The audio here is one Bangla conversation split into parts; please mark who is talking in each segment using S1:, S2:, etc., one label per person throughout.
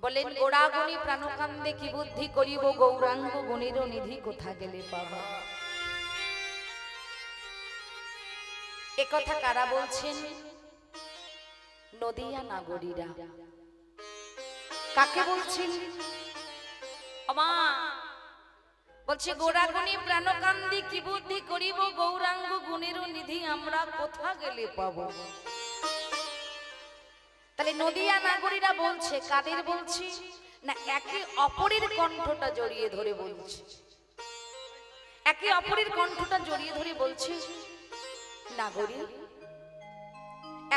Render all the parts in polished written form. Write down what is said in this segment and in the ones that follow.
S1: বলেন গোড়াগুনি প্রাণকান্দে কি বুদ্ধি করিব, গৌরাঙ্গ গুণের নিধি কোথা গেলে পাবা। একথা কারা বলছেন? নদিয়া নাগরীরা। কাকে বলছেন? আমা বলছে গোড়াগুনি প্রাণকান্দি কি বুদ্ধি করিব, গৌরাঙ্গ গুণের নিধি আমরা কোথা গেলে পাবো। তাহলে নদিয়া নাগরীরা বলছে, কাদের বলছে না একে অপরের কণ্ঠটা জড়িয়ে ধরে বলছে, একে অপরের কণ্ঠটা জড়িয়ে ধরে বলছে, নাগরী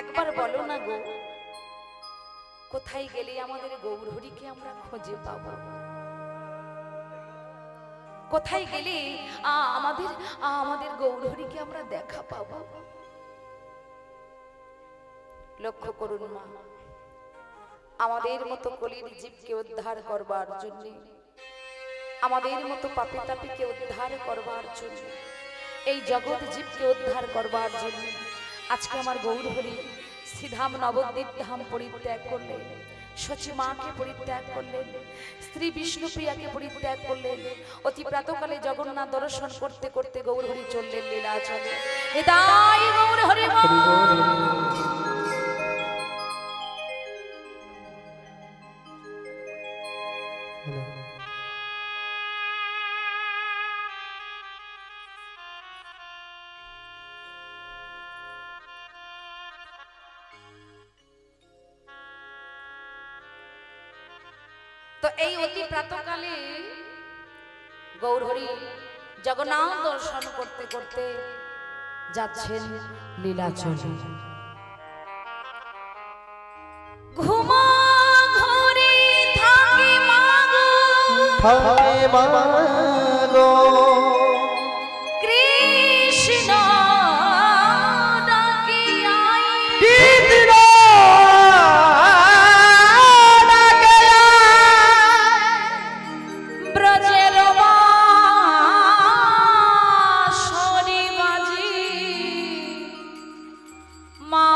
S1: একবার বলো না গো, কোথায় গেলে আমাদের গৌরহরিকে আমরা খুঁজে পাবো, কোথায় গেলে আমাদের গৌরহরিকে আমরা দেখা পাবো। লক্ষ্য করুন মা, আমাদের মতো কলির জীবকে উদ্ধার করবার জন্য, আমাদের মতো পাপী তাপীকে উদ্ধার করবার জন্য, এই জগৎ জীবকে উদ্ধার করবার জন্য আজকে আমার গৌরহরি শ্রীধাম নবদ্বীপ ধাম পরিত্যাগ করলেন, সচি মাকে পরিত্যাগ করলেন, স্ত্রী বিষ্ণুপ্রিয়াকে পরিত্যাগ করলেন। অতি প্রাতকালে জগন্নাথ দর্শন করতে করতে গৌরহরি চললেন লীলাচলে। নিতাই গৌরহরি তো এই অতি প্রাতকালে গৌরহরি জগন্নাথ দর্শন করতে করতে যাচ্ছেন লীলাচলে। ঘুমা ঘরে থাকে মাগো, থাকে মাগো কৃষ্ণ ডাকি আই, কৃষ্ণ ডাকি আই, ব্রজের বাঁশরি বাজি মা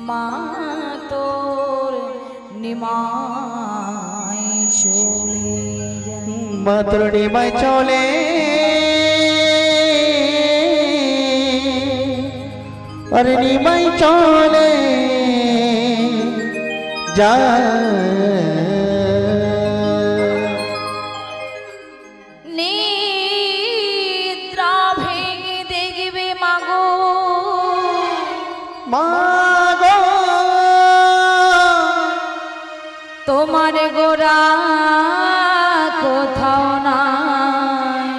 S1: মা তোর নিমাই চলে যায়,
S2: মা তোর নিমাই চলে আরে নিমাই চলে যায়,
S1: নিদ্রা ভেঙে দেখবে মাগো,
S2: মাগো
S1: তোমার গোরা কোথাও নাই,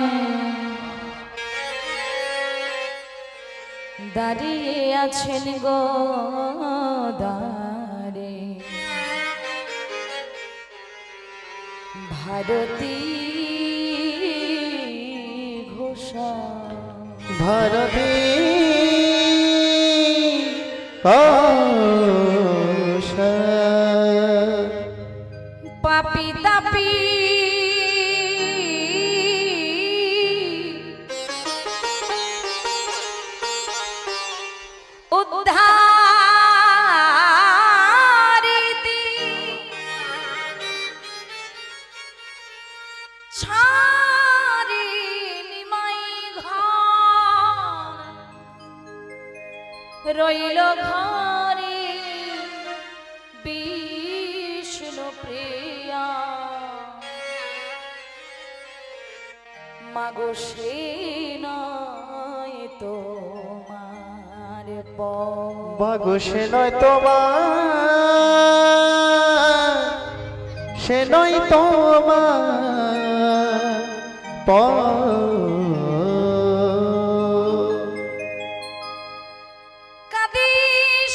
S1: দাঁড়িয়ে আছেন গো দাঁড়ে ভারতী ঘোষা,
S2: ভারতী ঘোষা,
S1: পাপি তাপি উদ্ধারিতি ছাড়ি নিমাই ঘর, রইল ঘরে বিষ্ণুপ্রিয়া, মাগো সে নয় তোমার
S2: মাগো সে নয় তোমার, সে নয় তোমার
S1: কাঁদি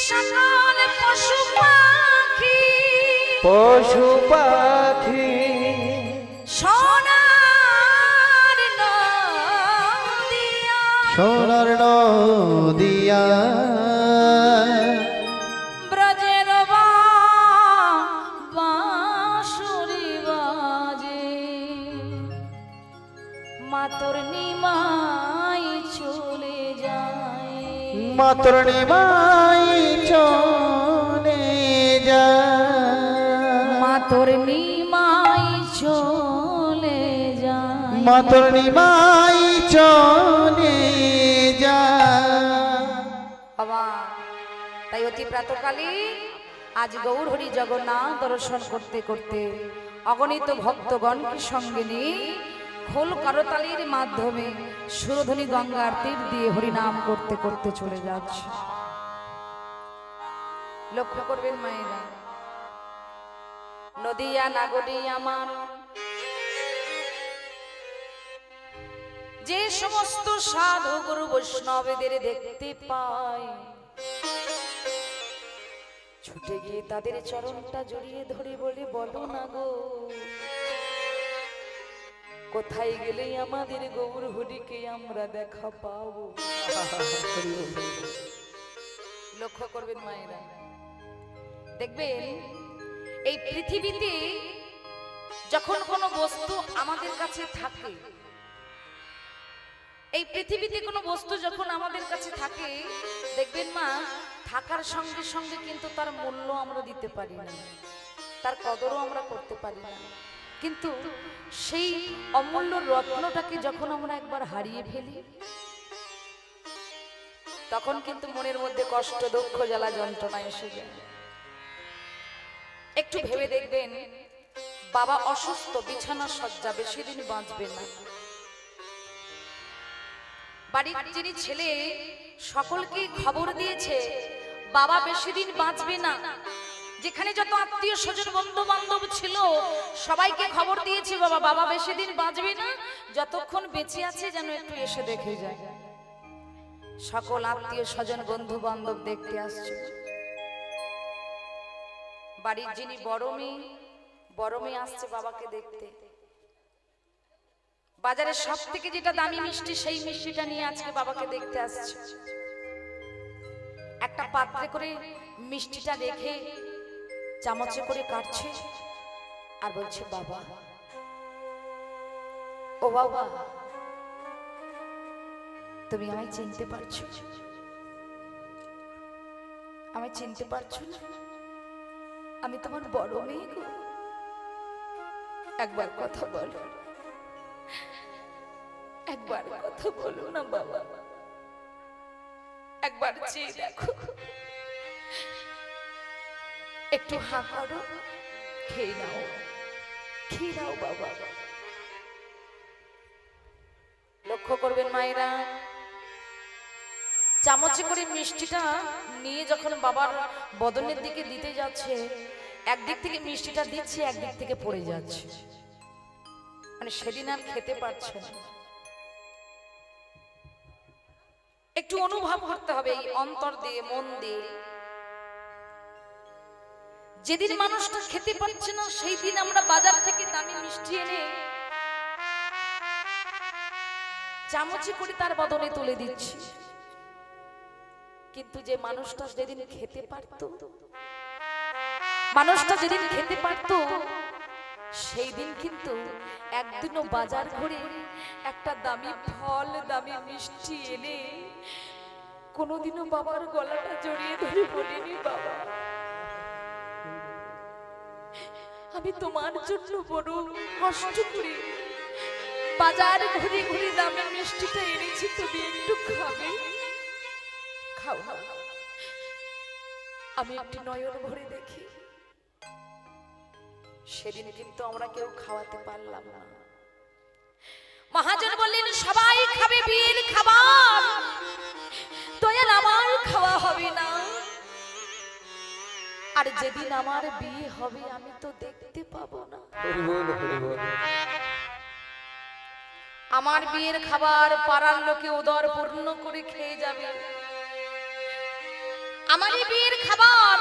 S1: সকল পশু পাখি,
S2: পশু পাখি
S1: সোনার নদিয়া,
S2: সোনার নদিয়া,
S1: ব্রজের বাঁশরি বাজে মা তোর নিমাই চলে যায়,
S2: মা তোর নিমাই চলে
S1: তোর নিমাই চলে যায়,
S2: মা তোর নিমাই চলে যা।
S1: বাবা তাই অতি প্রাতকালে আজ গৌর হরি জগন্নাথ দর্শন করতে করতে অগণিত ভক্তগণকে সঙ্গে নিয়ে খোল করতালির মাধ্যমে সুরধ্বনি গঙ্গার তীর দিয়ে হরিনাম করতে করতে চলে যাচ্ছে। লক্ষ্য করবেন মায়েরা, নদিয়া নাগরী আমার যে সমস্ত সাধু গুরু বৈষ্ণবদের দেখতে পায়, ছুটে গিয়ে তাদের চরণটা জড়িয়ে ধরে বলে, বলো না গো কোথায় গেলেই আমাদের গৌর হরিকে আমরা দেখা পাবো। লক্ষ্য করবেন মায়েরা, দেখবেন এই পৃথিবীতে যখন কোনো বস্তু আমাদের কাছে থাকে, এই পৃথিবীতে কোনো বস্তু যখন আমাদের কাছে থাকে, দেখবেন মা থাকার সঙ্গে সঙ্গে কিন্তু তার মূল্য আমরা দিতে পারি না, তার কদরও আমরা করতে পারি না। কিন্তু সেই অমূল্য রত্নটাকে যখন আমরা একবার হারিয়ে ফেলি, তখন কিন্তু মনের মধ্যে কষ্ট, দুঃখ, জ্বালা, যন্ত্রণা এসে যায়। একটু ভেবে দেখবেন, বাবা অসুস্থ, বিছানা সজ্জা, বেশি দিন বাঁচবে না। বাড়ির যিনি ছেলে সকলকে খবর দিয়েছে বাবা বেশি দিন বাঁচবে না, যেখানে যত আত্মীয় স্বজন বন্ধু বান্ধব ছিল সবাইকে খবর দিয়েছে বাবা বাবা বেশি দিন বাঁচবে না, যতক্ষণ বেঁচে আছে যেন একটু এসে দেখে যায়। সকল আত্মীয় স্বজন বন্ধু বান্ধব দেখতে আসছে। বাড়ির যিনি বড় মেয়ে আসছে বাবাকে দেখতে। বাজারে সব থেকে যেটা দামি মিষ্টি সেই মিষ্টিটা নিয়ে আজকে বাবাকে দেখতে আসছে। একটা পাত্রে করে মিষ্টিটা রেখে চামচে করে কাটছে আর বলছে, বাবা ও বাবা তুমি আমায় চিনতে পারছো? আমায় চিনতে পারছো না? আমি তোমার বড় মেয়ে গো, একবার কথা বলো, একবার কথা বলো না বাবা, একবার চেয়ে দেখো, একটু হা করো, খেয়ে নাও বাবা। লক্ষ্য করবেন মায়েরা, চামচে করে মিষ্টিটা নিয়ে যখন বাবার বদনের দিকে দিতে যাচ্ছে, একদিক থেকে মিষ্টিটা দিচ্ছে, একদিক থেকে পড়ে যাচ্ছে, মানে সেদিন আর খেতে পারছে না। একটু অনুভব করতে হবে এই অন্তর দিয়ে, মন দিয়ে। যেদিন মানুষটা খেতে পারছে না সেই দিন আমরা বাজার থেকে দামি মিষ্টি এনে চামচে করে তার বদলে তুলে দিচ্ছি, কিন্তু যে মানুষটা যেদিন খেতে পারত, মানুষটা যেদিন খেতে পারত সেই দিন কিন্তু একদিনও বাজার ঘুরে একটা দামি ফল, দামি মিষ্টি এনে কোনোদিনও বাবার গলাটা জড়িয়ে ধরে বলিনি, বাবা আমি তোমার জন্য বড় কষ্ট করে বাজার ঘুরে ঘুরে দামি মিষ্টিটা এনেছি, তুমি একটু খাবে, খাও না, আমি একটু নয়ন ভরে দেখি। সেদিন কিন্তু আমরা কেউ খাওয়াতে পারলাম না। মহাজন বললেন, সবাই খাবে বিয়ের খাবার, দয়াল আমার খাওয়া হবে না। আর যেদিন আমার বিয়ে হবে আমি তো দেখতে পাবো না। আমার বিয়ের খাবার পাড়ার লোকে উদর পূর্ণ করে খেয়ে যাবে, আমার বিয়ের খাবার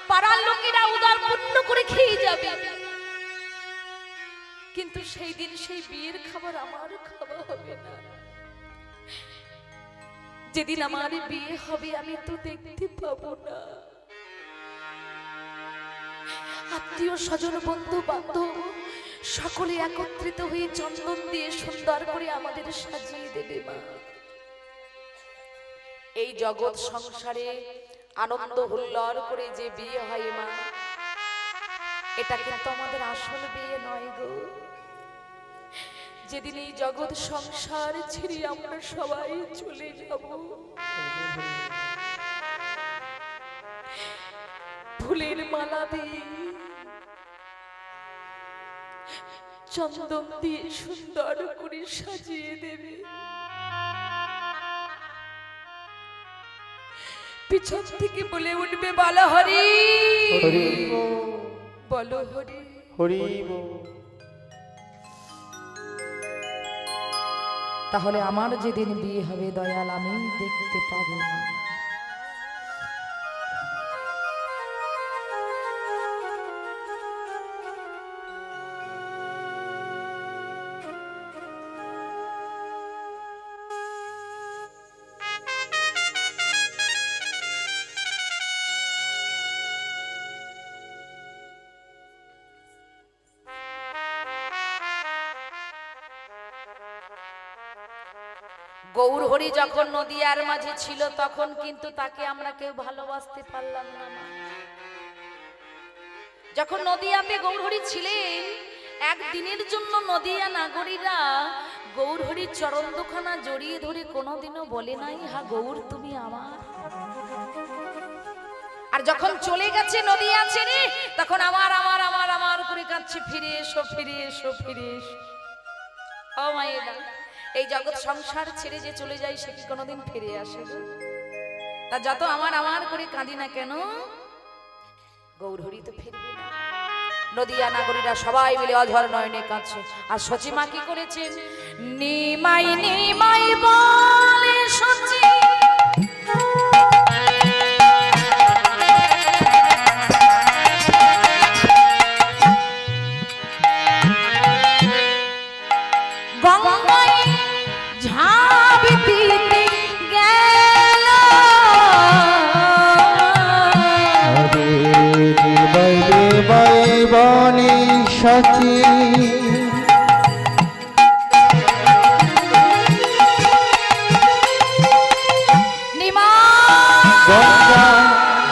S1: পাড়ার লোকেরা উদর পূর্ণ করে খেয়ে যাবে, কিন্তু সেই দিন সেই বিয়ের খাবার আমার খাওয়া হবে না। যেদিন আমার বিয়ে হবে আমি তো দেখতে পাবো না। আত্মীয় স্বজন বন্ধু বান্ধব সকলে একত্রিত হয়ে চন্দন দিয়ে সুন্দর করে আমাদের সাজিয়ে দেবে মা। এই জগৎ সংসারে আনন্দ হুল্লোড় করে যে বিয়ে হয় মা, এটা কিন্তু আমাদের আসল বিয়ে নয় গো। যেদিন এই জগৎ সংসার ছেড়ে আমরা সবাই চলে যাব, ফুলের মালা দিয়ে চন্দন দিয়ে সুন্দর করে সাজিয়ে দেবে, পিছন থেকে বলে উঠবে বলো হরি
S2: হরি
S1: বলো হরি
S2: হরি।
S1: তাহলে আমার যেদিন বিয়ে হবে দয়াল আমি দেখতে পাবো না। গৌর হরি যখন নদিয়ার মাঝে ছিল তখন কিন্তু তাকে আমরা কেউ ভালোবাসতে পারলাম না মা। যখন নদিয়াতে গৌর হরি ছিলেন একদিনের জন্য নদিয়া নাগরীরা গৌর হরির চরণ দুখানা জড়িয়ে ধরে কোনোদিনও বলে নাই হা গৌর তুমি আমার। আর যখন চলে গেছে নদিয়া ছেড়ে তখন আমার আমার আমার আমার করে কাঁদছে ফিরে এসো ফিরে এসো ফিরে এসো। ও মায়েরা, এই জগৎ সংসার ছেড়ে যে চলে যায় সে কি কোনোদিন ফিরে আসে? তা যত আমার আমার করে কাঁদি না কেন, গৌর হরি তো ফিরবে না। নদিয়া নাগরীরা সবাই মিলে অঝর নয়নে কাঁদছে। আর সচিমা কি করেছেন? নিমাই নিমাই বলে সচি গঙ্গায় ঝাঁপ দিতে গেল,
S2: নিমাই নিমাই বনে সচি গঙ্গা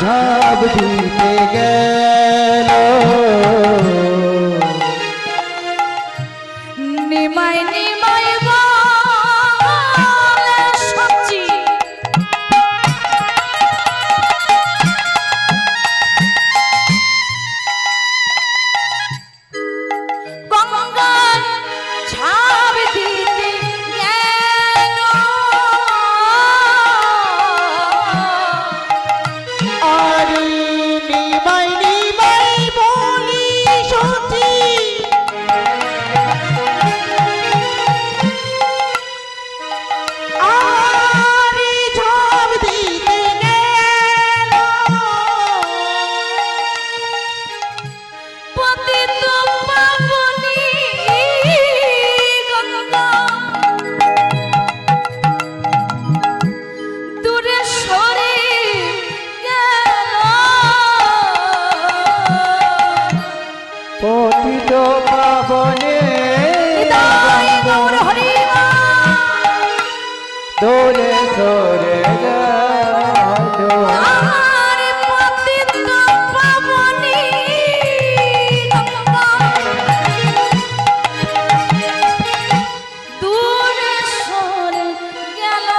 S2: ঝাঁপ দিতে গেল,
S1: নিমাই নিমাই বলে সচি গঙ্গায় ঝাঁপ দিতে গেল,
S2: আরে নিমাই নিমাই বনে সচি আরে ঝাঁপ দিতে গেল,
S1: পতিত পাবনী গঙ্গা দূরে সরে গেল,
S2: পতিত পাবনে
S1: হৃদয় গৌর হরি
S2: দোলে সরে গেল,
S1: আর পতিত পাবনী গঙ্গা দূরে সরে গেল,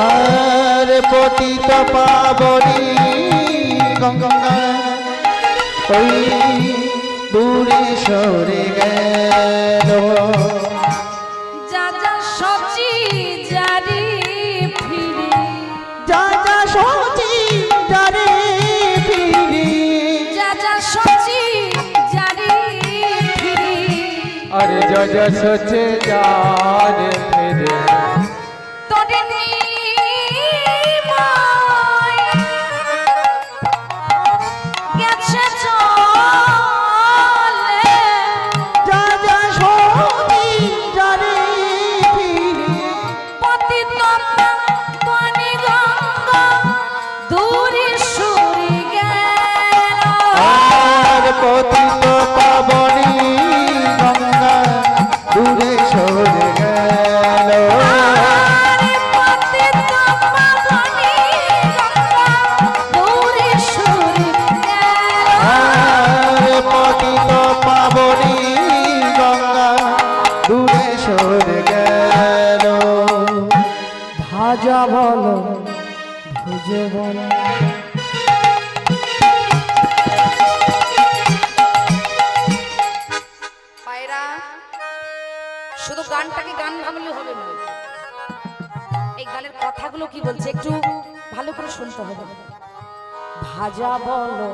S2: আর পতিত পাবনী গঙ্গা ওই দূরে সরে গেল,
S1: যা যা সচি জারি ফিরে,
S2: যা যা সচি যারে ফিরি,
S1: যা যা সচি জারি ফিরে,
S2: আরে যা যা সচে যারে ফিরে,
S1: তোরে নিমাই গেছে চলে,
S2: যা যা সচি যারে ফিরি,
S1: পতিত পাবনী গঙ্গা দূরে সরে গেল,
S2: আর পতিত পাবনী গঙ্গা দূরে সরে গেল,
S1: ভুজে বলো পায়রা শুধু গানটাকে গান ভাবলে হবে না, এই গানের কথাগুলো কি বলছে একটু ভালো করে শুনতে হবে। ভাজা বলো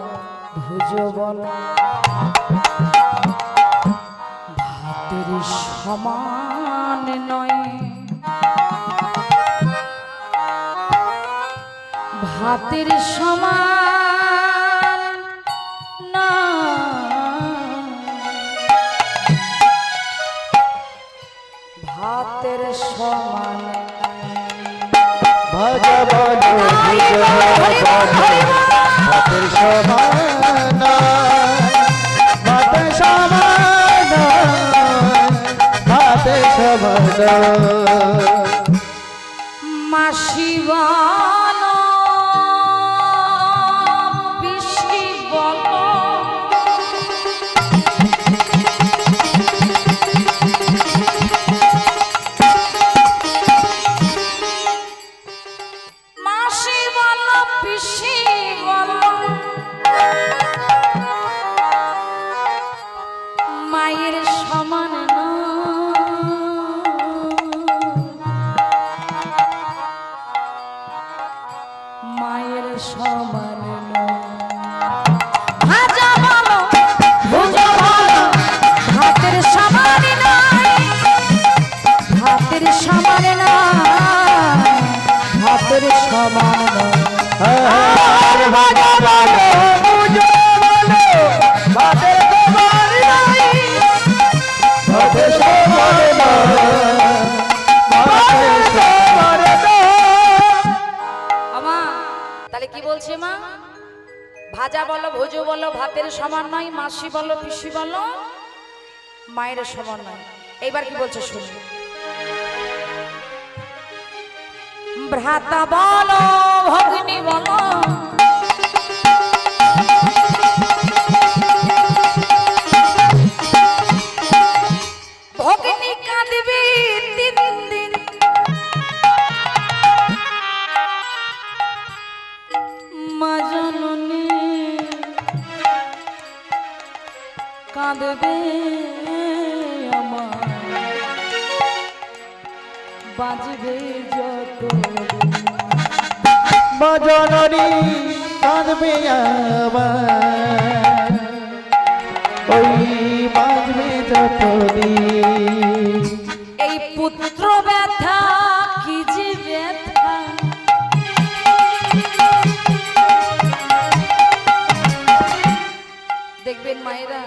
S1: ভুজো বলো ভাতের সমান নয়, ভাতের সমান না, ভাতের সমান
S2: ভাজা বলো ভুজো বলো ভাতের সমান ভাতের সমান ভাতের সমান
S1: মাসি বলো পিসি বলো মাসি বলো পিসি বলো মায়ের সমান না, মায়ের সমান না। ভাজা বলো ভুজো বলো ভাতের সমান নয়, ভাতের সমান না, ভাতের সমান নয়।
S2: ভাজা বলো ভুজো বলো ভাতের সমান নয়, ভাতের সমান ভাতের সমান
S1: আমা তাহলে কি বলছে মা? ভাজা বলো ভুজো বলো ভাতের সমান নয়, মাসি বলো পিসি বলো মায়ের সমান নয়। এইবার কি বলছে শুনুন। ভ্রাতা বলো ভগ্নী বলো ভগ্নী কাঁদবে 3 দিন, মা জননী কাঁদবে আমার, বাজবে যত
S2: মা জননী কাঁদবে আমার, ওই বাজবে যতদিন।
S1: এই পুত্র ব্যথা কি যে ব্যথা, দেখবেন মায়েরা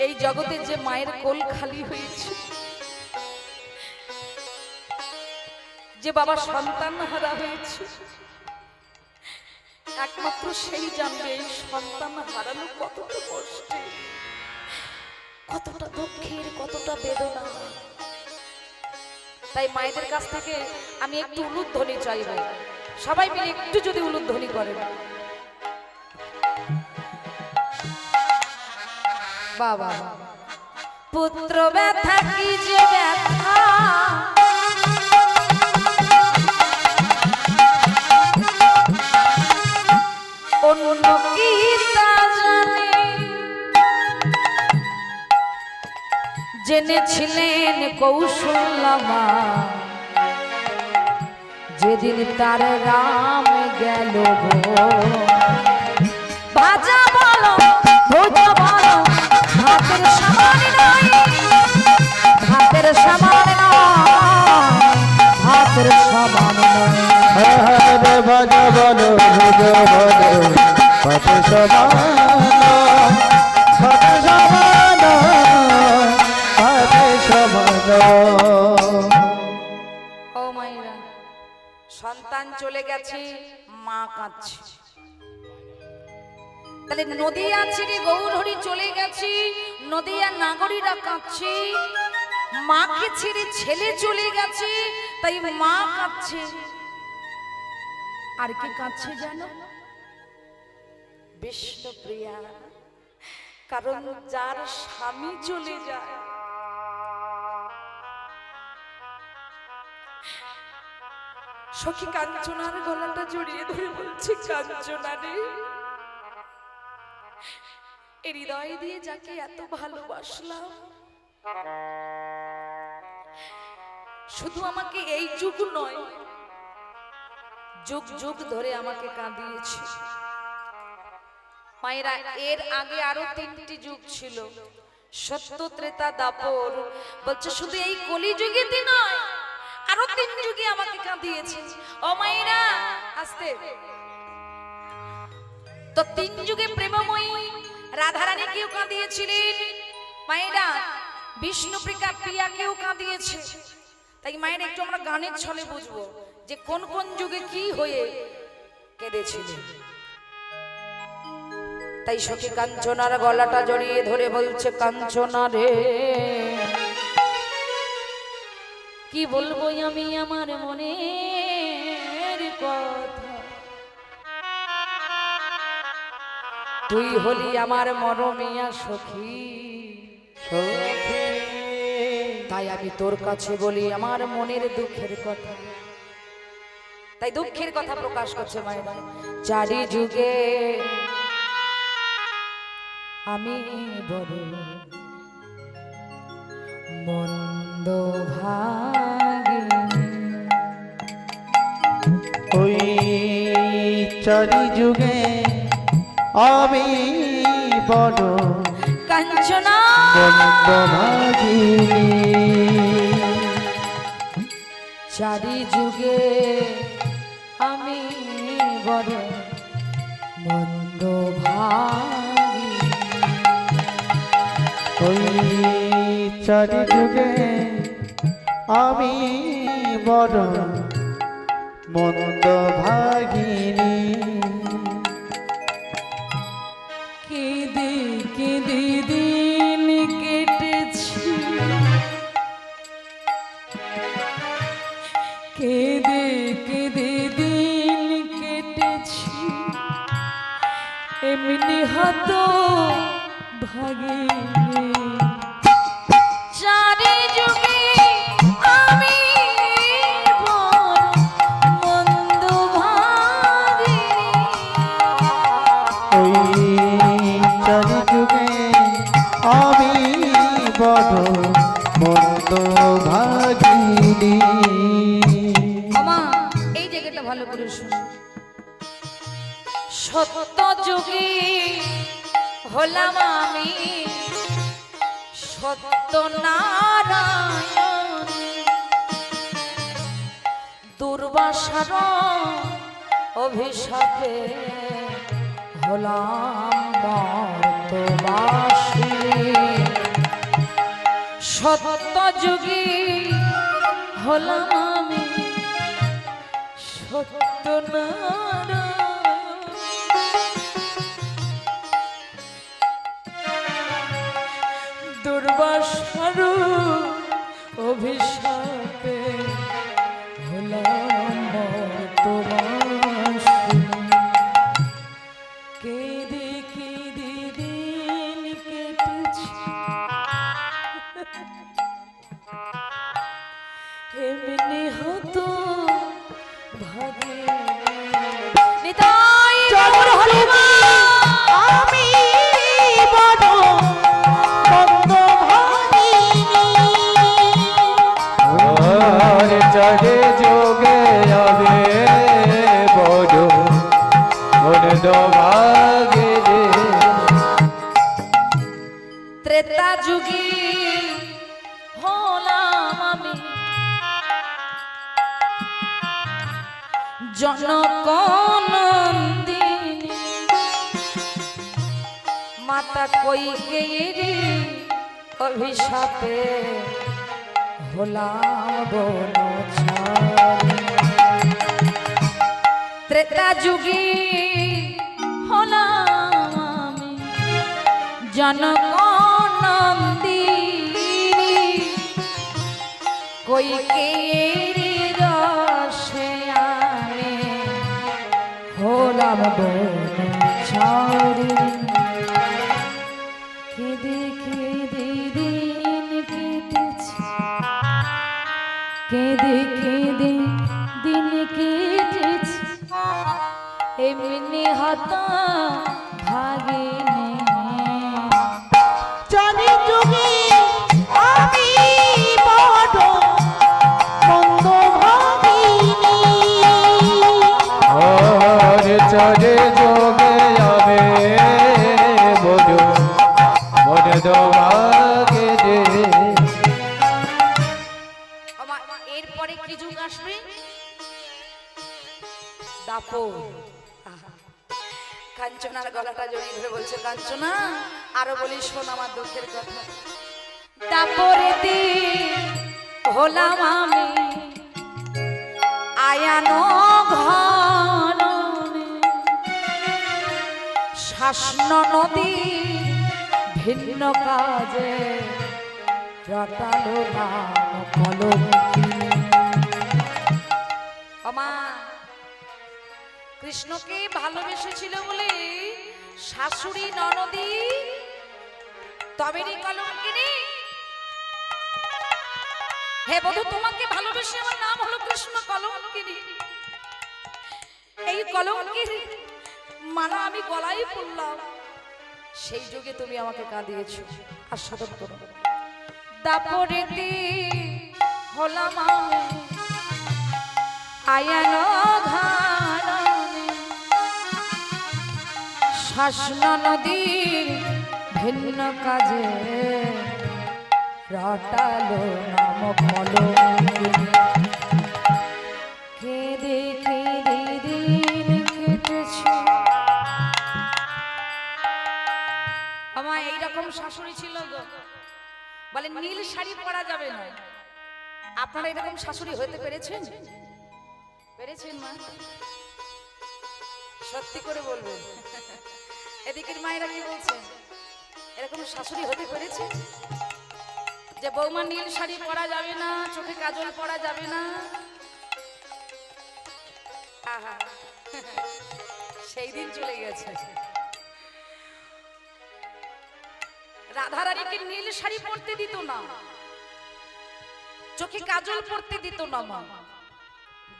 S1: এই জগতে যে মায়ের কোল খালি হয়েছে, যে বাবা সন্তান হারা হয়েছে, একমাত্র সেই জানবে এই সন্তান হারানো কতটা কষ্টে, কতটা দুঃখের, কতটা বেদনা। তাই মায়েদের কাছ থেকে আমি একটু উলুধ্বনি চাইব, সবাই মিলে একটু যদি উলুধ্বনি করেন। বাবা পুত্র ব্যথা কি যে ব্যথা, অন্য কি তা জানে, জেনেছিলেন কৌশল্যমা যেদিন তার রাম গেল গো। ভাজা বলো ভুজো বলো ভাতের সমান নয়, ভাতের সমান নয়, ভাতের সমান নয়।
S2: হরে ভাজা বলো ভুজো বলো ভাতের সমান ভাতের সমান ভাতের সমান।
S1: ও মায়েরা, সন্তান চলে গেছে, মা কাঁদছে। তাহলে নদিয়া ছেড়ে গৌরহরি চলে গেছে, নদিয়া নাগরীরা কাঁদছে। মাকে ছেড়ে ছেলে চলে গেছে, তাই মা কাঁদছে। আর কি কাঁদছে জানো? বিষ্ণুপ্রিয়া। কারণ যার স্বামী চলে যায়, সখী কাঞ্চনার গলাটা জড়িয়ে ধরে বলছে, কাঞ্চনা রে, এই হৃদয় দিয়ে যাকে এত ভালোবাসলাম, শুধু আমাকে এই যুগ নয়, যুগ যুগ ধরে আমাকে কাঁদিয়েছে। মায়েরা, এর আগে আরো 3টি যুগ ছিল, সত্য, ত্রেতা, দাপর। বলছে শুধু এই কলিযুগেতে নয়, আরো 3 যুগে আমাকে কাঁদিয়েছে। ও মায়েরা, আস্তে। তো 3 যুগে প্রেমময়ী রাধারানী কেউ কাঁদিয়েছিলেন। মায়েরা, বিষ্ণুপ্রিয়া প্রিয়াকেও কাঁদিয়েছে। তাই মায়েরা, একটু আমরা গানের ছলে বুঝবো যে কোন কোন যুগে কি হয়ে কেঁদেছিলেন। তাই সখী কাঞ্চনার গলাটা জড়িয়ে ধরে বলছে, কাঞ্চনা রে, কি বলবো আমি আমার মনের কথা, তুই হলি আমার মরমিয়া সখী। তাই আমি তোর কাছে বলি আমার মনের দুঃখের কথা। তাই দুঃখের কথা প্রকাশ করছে মায়েরা। চারি যুগে আমি বড় মন্দ ভাগিনী,
S3: ওই চারি যুগে আমি বড়
S1: কাঞ্চনা
S3: মন্দ ভাগিনী।
S1: চারি যুগে আমি বড় মন্দ ভাগিনী,
S3: ওই চারি যুগে আমি বড় মন্দ ভাগিনী।
S1: কেঁদে কেঁদে দিন কেটেছি, কেঁদে কেঁদে দিন কেটেছি, এমনি হতো ভাগিনী। চারি যুগে আমি বড় মন্দ ভাগিনী,
S3: ওই চারি যুগে আমি বড় মন্দ ভাগিনী।
S1: আমা এই জায়গাটা ভালো করে শুনো। সত্য যুগে হলাম আমি সত্য নারায়ণ, দুর্বাসার অভিশাপে হলাম মর্তবাসী। সত্য যুগে হলাম আমি সত্য নারায়ণ, দুর্বাসার অভিশাপে হলাম মর্তবাসী। কেঁদে কেঁদে দিন কেটেছি, এমনি হতো ভাগে নিতাই গৌর হরি মা।
S3: আমি বড় মন্দ ভাগিনী।
S2: और चढ़े जोगे अबे बड़ो मन दो भागे रे।
S1: ত্রেতা যুগে হলাম আমি জনক নন্দিনী, মাতা কৈকেয়ীর অভিশাপে হলাম বনচারী। ত্রেতা যুগে হলাম আমি জনক নন্দিনী, কৈকেয়ীর রসে আমি হলাম বনচারী। কেঁদে কেঁদে দিন কেটেছি, কেঁদে কেঁদে দিন কেটেছি, এমনি হতো ভাগিনী
S3: চারি যুগে আমি বড় মন্দ ভাগিনী
S2: और चले जोगे आवे बोलो मन दो भागे दे
S1: এরপরে কি যুগ আসবে দাপর কাঞ্চনার গলাটা জড়িয়ে ধরে বলছে কাঞ্চনা আরো বলি শোন আমার দুঃখের কথা দাপরেতে হলাম আমি আয়ানো ঘর শাসন নদী ভিন্ন কাজে রটালো নাম কলঙ্কিনী আমা কৃষ্ণকে ভালোবেসেছিল বলে শাশুড়ি ননদী তবেরই কলঙ্কিনী হে বধূ তোমাকে ভালোবেসে আমার নাম হলো কৃষ্ণ কলঙ্কিনী এই কলঙ্কির মালা আমি গলায় পড়লাম সেই যুগে তুমি আমাকে কাঁদিয়েছো আস্বাদন করো দাপরেতে হলাম আমি আয়ানো ঘাড়নে শাসন নদীর ভিন্ন কাজে রটালো নাম কলঙ্কিনী কেঁদে কেঁদে দিন কেটেছে আমার এইরকম শাশুড়ি ছিল গো বলে নীল শাড়ি পরা যাবে না আপনারা এরকম শাশুড়ি হতে পেরেছেন পেরেছেন মা সত্যি করে বলবেন এদিকের মায়েরা কি বলছে এরকম শাশুড়ি হতে পেরেছে যে বৌমা নীল শাড়ি পরা যাবে না চোখে কাজল পরা যাবে না আহা সেই দিন চলে গেছে রাধারানীকে নীল শাড়ি পরতে দিত না চোখে কাজল পরতে দিত না মা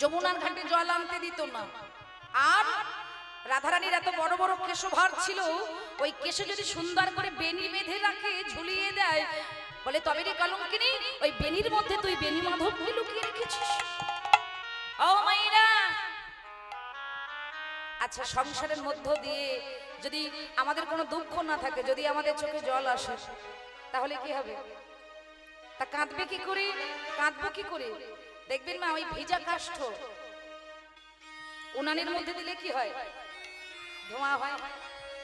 S1: যমুনার ঘাটে জল আনতে দিত না আর রাধারানীর এত বড় বড় কেশভার ছিল ওই কেশে যদি সুন্দর করে বেনি বেঁধে রাখে ঝুলিয়ে দেয় বলে তবে রে কলঙ্কিনী ওই বেনির মধ্যে তুই বেনি মাধবকে লুকিয়ে রেখেছিস ও মাইরা আচ্ছা সংসারের মধ্য দিয়ে যদি আমাদের কোনো দুঃখ না থাকে যদি আমাদের চোখে জল আসে তাহলে কি হবে তা কাঁদবে কি করে কাঁদবো কি করে দেখবেন মা ওই ভিজা কাষ্ঠ উনানের মধ্যে দিলে কি হয় ধোঁয়া হয়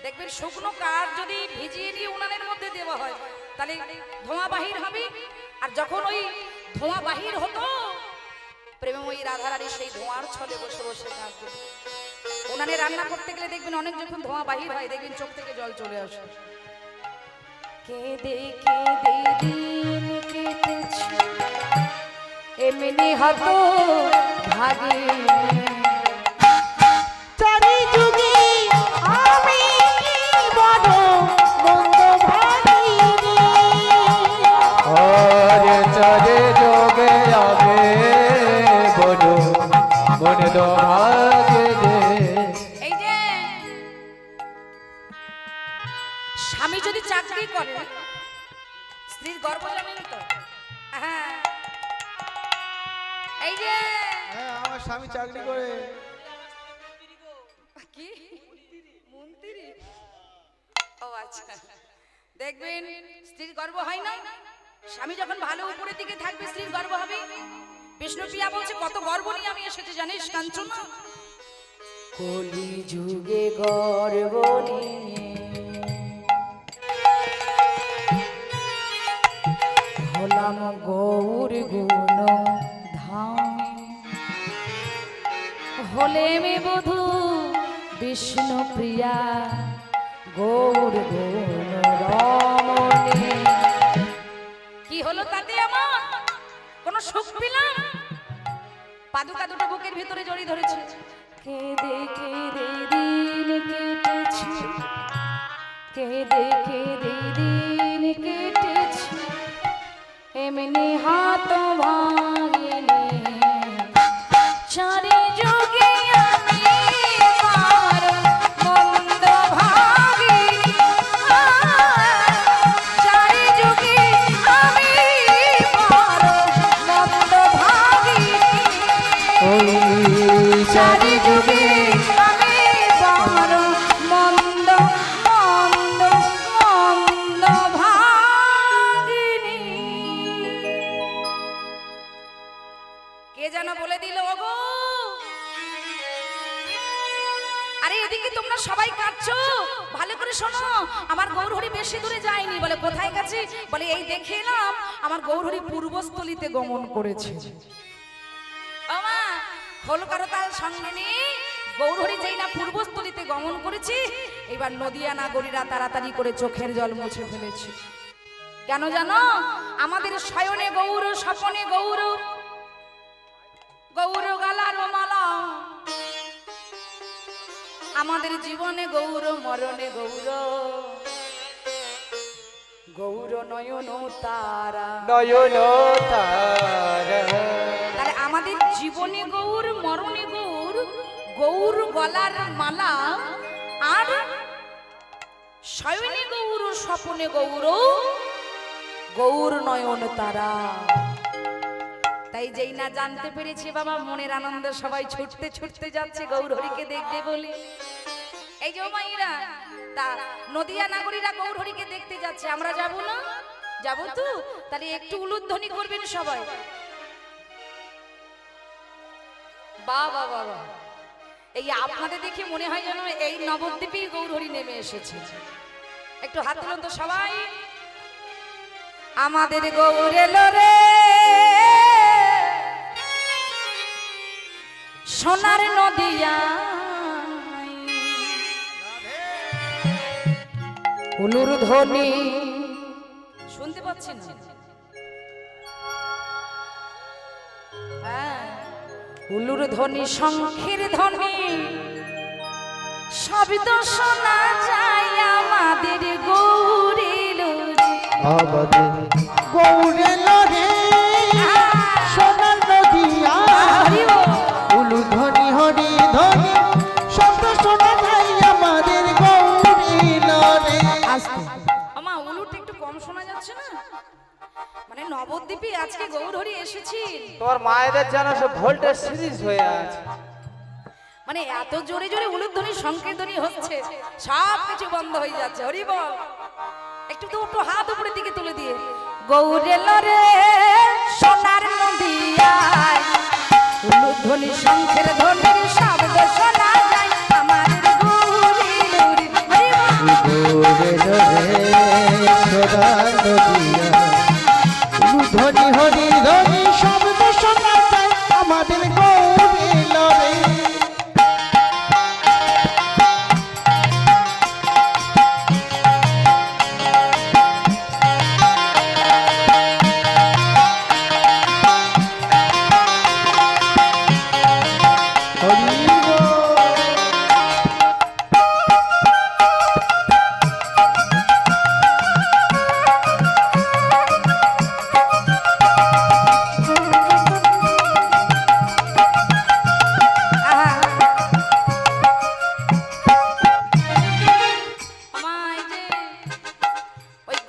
S1: দেখবেন শুকনো কাঠ যদি ভিজিয়ে দিয়ে উনানের মধ্যে দেওয়া হয় তাহলে ধোঁয়া বাহির হবে আর যখন ওই ধোঁয়া বাহির হতো প্রেমময়ী রাধারানী সেই ধোঁয়ার ছলে বসে বসে কাঁদবে উনানে রান্না করতে গেলে দেখবেন অনেক যখন ধোঁয়া বাহির হয় দেখবেন চোখ থেকে জল চলে আসে কেঁদে কেঁদে দিন কেটেছে এমনি হতো ভাগে
S3: চারি যুগে আমি বড় মন্দ ভাগিনী
S2: और चले जोगे आवे बोलो मन दो भागे दे
S1: এই যে স্বামী যদি চাকরি করে স্ত্রীর গর্ব জানেন তো হ্যাঁ এই যে
S4: হ্যাঁ আমার স্বামী চাকরি করে
S1: কি মন্ত্রী ও আচ্ছা দেখবেন স্ত্রীর গর্ব হয় না স্বামী যখন ভালো উপরের দিকে থাকবে স্ত্রীর গর্ব হবে বিষ্ণুপ্রিয়া বলছে কত গর্ব নিয়ে আমি এসেছি জানিস কাঞ্চনা কলি যুগে গর্ব নিয়ে হলাম গৌর গুণ ধামে হলে মে বধূ বিষ্ণু প্রিয়া গৌর গুণ রমণী কি হলো তাতে আমার কোন সুখ পেলাম পাদুকা দুটো বুকের ভিতরে জড়িয়ে ধরেছে কেঁদে কেঁদে দিন কেটেছে কেঁদে কেঁদে দিন কেটেছে এমনি হাত ভাঙিনি চারি যুগে আমি সংসারী যুগে আমি বড় মন্দ মন্দ মন্দ ভাগিনী। কে যেন বলে দিল ওগো, আরে এদিকে তোমরা সবাই কাঁদছো, ভালো করে শোনো। আমার গৌরহরি বেশি দূরে যায়নি। বলে কোথায় গেছে? বলে এই দেখে এলাম আমার গৌরহরি পূর্বস্থলিতে গমন করেছে। আমা হল কারো তাল সঙ্গে নেই, গৌরহরি যেই না পূর্বস্থলিতে গমন করেছে, এবার নদিয়া নাগরীরা তাড়াতাড়ি করে চোখের জল মুছে ফেলেছে। কেন জানো? আমাদের শয়নে গৌর, স্বপনে গৌর, গৌর গালার মালা, আমাদের জীবনে গৌর, মরণে গৌর, গৌর নয়ন তারা,
S2: নয়ন তারা।
S1: তাহলে আমাদের জীবনে গৌর, মরণে গৌর, গৌর গলার মালা, আর শয়নে গৌর, স্বপনে গৌর, গৌর নয়ন তারা। তাই যেই না জানতে পেরেছে বাবা, মনের আনন্দে সবাই ছুটতে ছুটতে যাচ্ছে গৌরহরিকে দেখতে বলে। এই যে মাইরা তা নদিয়া নাগরীরা গৌরহরিকে দেখতে যাচ্ছে, আমরা যাব না? যাব তো? তাহলে একটু উলুধ্বনি করবেন সবাই। বাবা বাবা, এই আপনাদের দেখে মনে হয় যেন এই নবদ্বীপেই গৌরহরি নেমে এসেছে। একটু হাত তুলুন তো সবাই। আমাদের গৌর এলো রে সোনার নদিয়া, উলুর ধ্বনি শুনতে পাচ্ছেন? হ্যাঁ, উলুর ধ্বনি, শঙ্খের ধ্বনি, শব্দ শোনা যায় আমাদের গৌরের,
S3: আমাদের গৌরে লরে সোনার নদিয়া, উলু ধ্বনি হরি ধ্বনি শব্দ শোনা যায় আমাদের গৌরে লরে।
S1: আমা উলুটা একটু কম শোনা যাচ্ছে না? মানে নবদ্বীপে আজকে গৌরহরি এসেছি,
S2: তোমার মায়েদের যেন সব ভোল্টেজ সিরিজ হয়ে আছে।
S1: মানে এত জোরে জোরে উলুধ্বনি, শঙ্খের ধ্বনি হচ্ছে, সব কিছু বন্ধ হয়ে যাচ্ছে। হরি বল। একটু তো একটু হাত উপরের দিকে তুলে দিয়ে, গৌরে লরে সোনার নদিয়ায়, উলুধ্বনি, শঙ্খের ধ্বনির শব্দ শোনা যায় আমাদের গৌরীর।
S3: গৌরে লরে সোনার নদিয়া, উলু ধ্বনি হরি ধ্বনি শব্দ শোনা যায় আমাদের গৌরে লরে।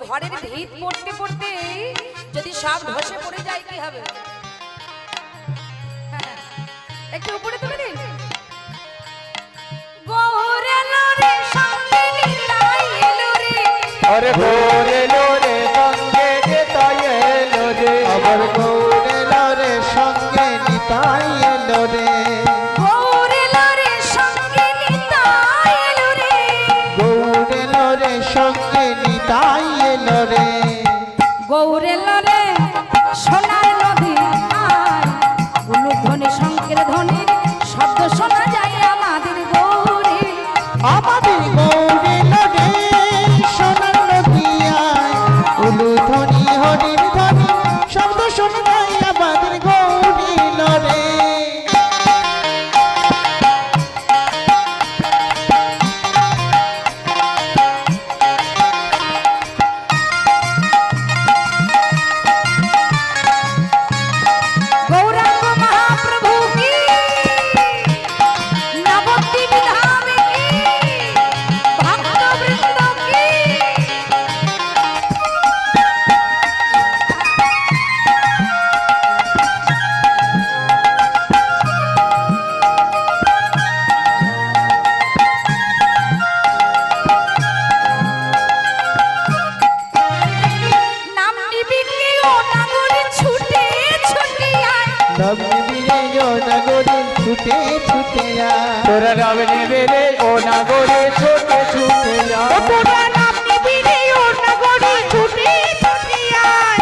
S1: ঘরের ভিত পড়তে পড়তে যদি সব ধসে পড়ে যায় কি হবে? একটু উপরে তুলে দিন। গৌর এলো রে সঙ্গে নিতাই এলো রে,
S2: আরে গৌর এলো রে সঙ্গে নিতাই এলো রে,
S3: আবার গৌরে লরে সঙ্গে নিতাই এলো রে,
S1: গৌর এলো রে সঙ্গে নিতাই এলো রে,
S3: গৌরে লরে সঙ্গে নিতাই এলো রে।
S1: গৌর এলো রে সোনার নদী আর, উলুধ্বনি, শঙ্খের ধ্বনির শব্দ শোনা যায় আমাদের গৌরী।
S3: আমাদের গৌরে লরে সোনার নদিয়ায়,
S2: তোরা নাম নেবে রে ও নাগরে ছুটে ছুটে যায়
S5: তোরা নাম নিবি রে ও নগরে ছুটে ছুটে আয়।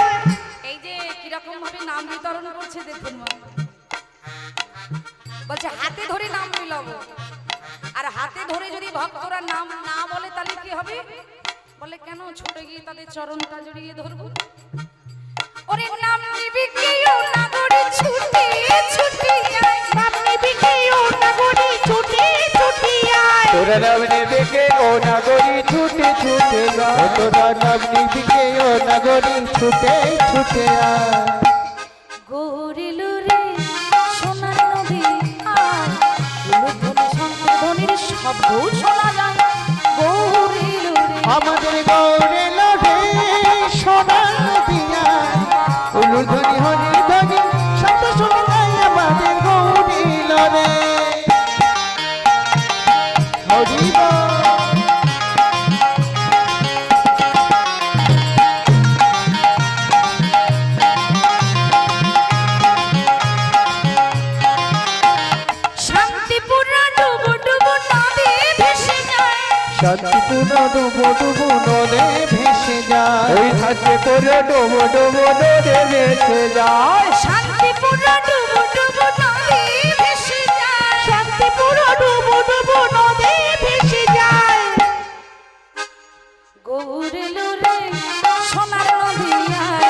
S1: এই যে কিরকম ভাবে নাম বিতরণ করছে দেখুন মা। বলছে হাতে ধরে নাম মিলাবো, আর হাতে ধরে যদি ভক্তরা নাম না বলে তাহলে কি হবে? বলে কেন ছুটে গিয়ে তাদের চরণটা জড়িয়ে ধরবো। ওরে নাম নিবি কে ও নাগরে ছুটে ছুটে আয়,
S5: নাম নিবি রে ও নগরে ছুটে ছুটে আয়।
S2: তোরা নাম নেবে কে ও নাগরি ছুটে ছুটে যায়
S3: তোরা নাম নিবি কে ও নগরী ছুটে ছুটে আয়।
S1: গৌরিলু রে সোনার নদী আর উলুধ্বনি শঙ্খধ্বনির শব্দ শোনা যায়। গৌরিলু রে
S3: আমাদের গৌরে লড়ে সোনার নদিয়া উলুধ্বনি হরি ধ্বনি শব্দ শোনা যায় আমাদের গৌরে লড়ে হরি বল।
S1: শান্তিপুরা ডুবু ডুবু নদী ভেসে যায়।
S3: শান্তিপূর্ণ ডুবো ডুবো নদে ভেসে যায়
S2: ওই হাতে করে ডোবো ডোবো নদে ভেসে যায়
S1: শান্তিপুরা ডুবু ডুবু নদী ভেসে যায়।
S5: শান্তিপুর ডুবো ডুবো নদে ভেসে যায়।
S1: গৌরিলু রে সোনার নদী আর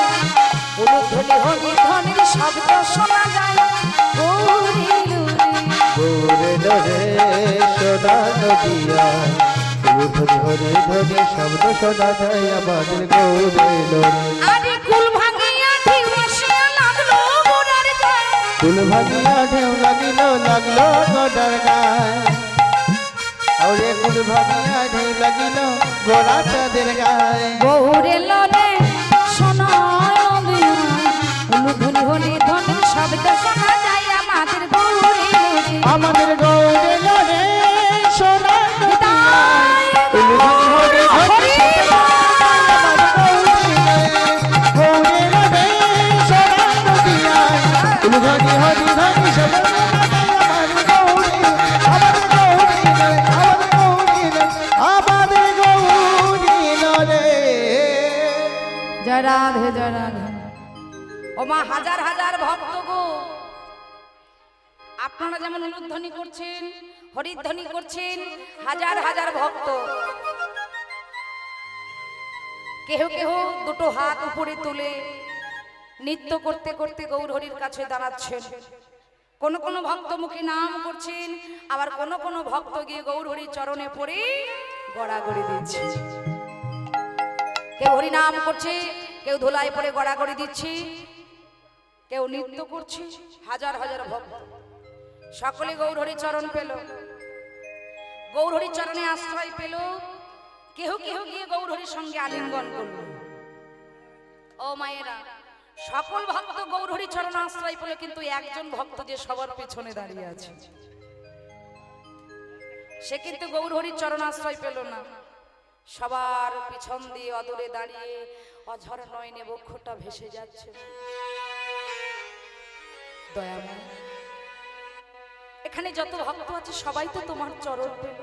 S1: উলুধ্বনি হরি ধ্বনির শব্দ শোনা যায়। গৌরিলু রে
S3: গৌরে লড়ে সোনার নদিয়া উলুধ্বনি হরি ধ্বনি শব্দ শোনা যায় আমাদের গৌরে লড়ে।
S1: আরে কুল ভাঙিয়া ঢেউ আসিয়া লাগলো গোড়ার গায়ে।
S3: ফুল ভাগিয়া ঢেউ লাগিল লাগলো গোড়ার গায় ওরে ফুল ভাগিয়া ঢেউ লাগিল গোড়া চাঁদের গায়ে
S1: গৌরিলু রে সোনার নদী আর উলুধ্বনি হরি ধ্বনির শব্দ শোনা যায় আমাদের গৌরিলু রে।
S3: আমাদের গৌরে লড়ে সোনার নদিয়া উলুধ্বনি হরি ধ্বনি শব্দ গৌরে লড়ে সোনার নদিয়া উলুধ্বনি হরি ধ্বনি শব্দ আমাদের গৌরে আমাদের গৌরে লড়ে।
S1: জয় রাধে জয় রাধে। ও মা হাজার হাজার ভক্ত গো, আপনারা যেমন উলুধ্বনি করছেন হরিধ্বনি করছেন, হাজার হাজার ভক্ত কেহ কেহ দুটো হাত উপরে তুলে নৃত্য করতে করতে গৌর হরির কাছে দাঁড়াচ্ছেন। কোন কোন ভক্ত মুখে নাম করছেন, আবার কোন কোন ভক্ত গিয়ে গৌর হরির চরণে পড়ে গড়াগড়ি দিচ্ছে। কেউ হরি নাম করছে, কেউ ধুলায় পড়ে গড়াগড়ি দিচ্ছে, কেউ নৃত্য করছে। হাজার হাজার ভক্ত সকলে গৌর হরি চরণ পেল, গৌর হরি চরণে আশ্রয় পেল। কেহ কেহ গিয়ে গৌর হরির সঙ্গে আলিঙ্গন করল। ও মায়েরা, সকল ভক্ত গৌর হরি চরণ আশ্রয় পেল, কিন্তু একজন ভক্ত যে সবার পিছনে দাঁড়িয়ে আছে সে কিন্তু গৌর হরির চরণ আশ্রয় পেল না। সবার পিছন দিয়ে অদূরে দাঁড়িয়ে অঝর নয়নে বক্ষটা ভেসে যাচ্ছে। দয়াময়, এখানে যত ভক্ত আছে সবাই তো তোমার চরণ পেল,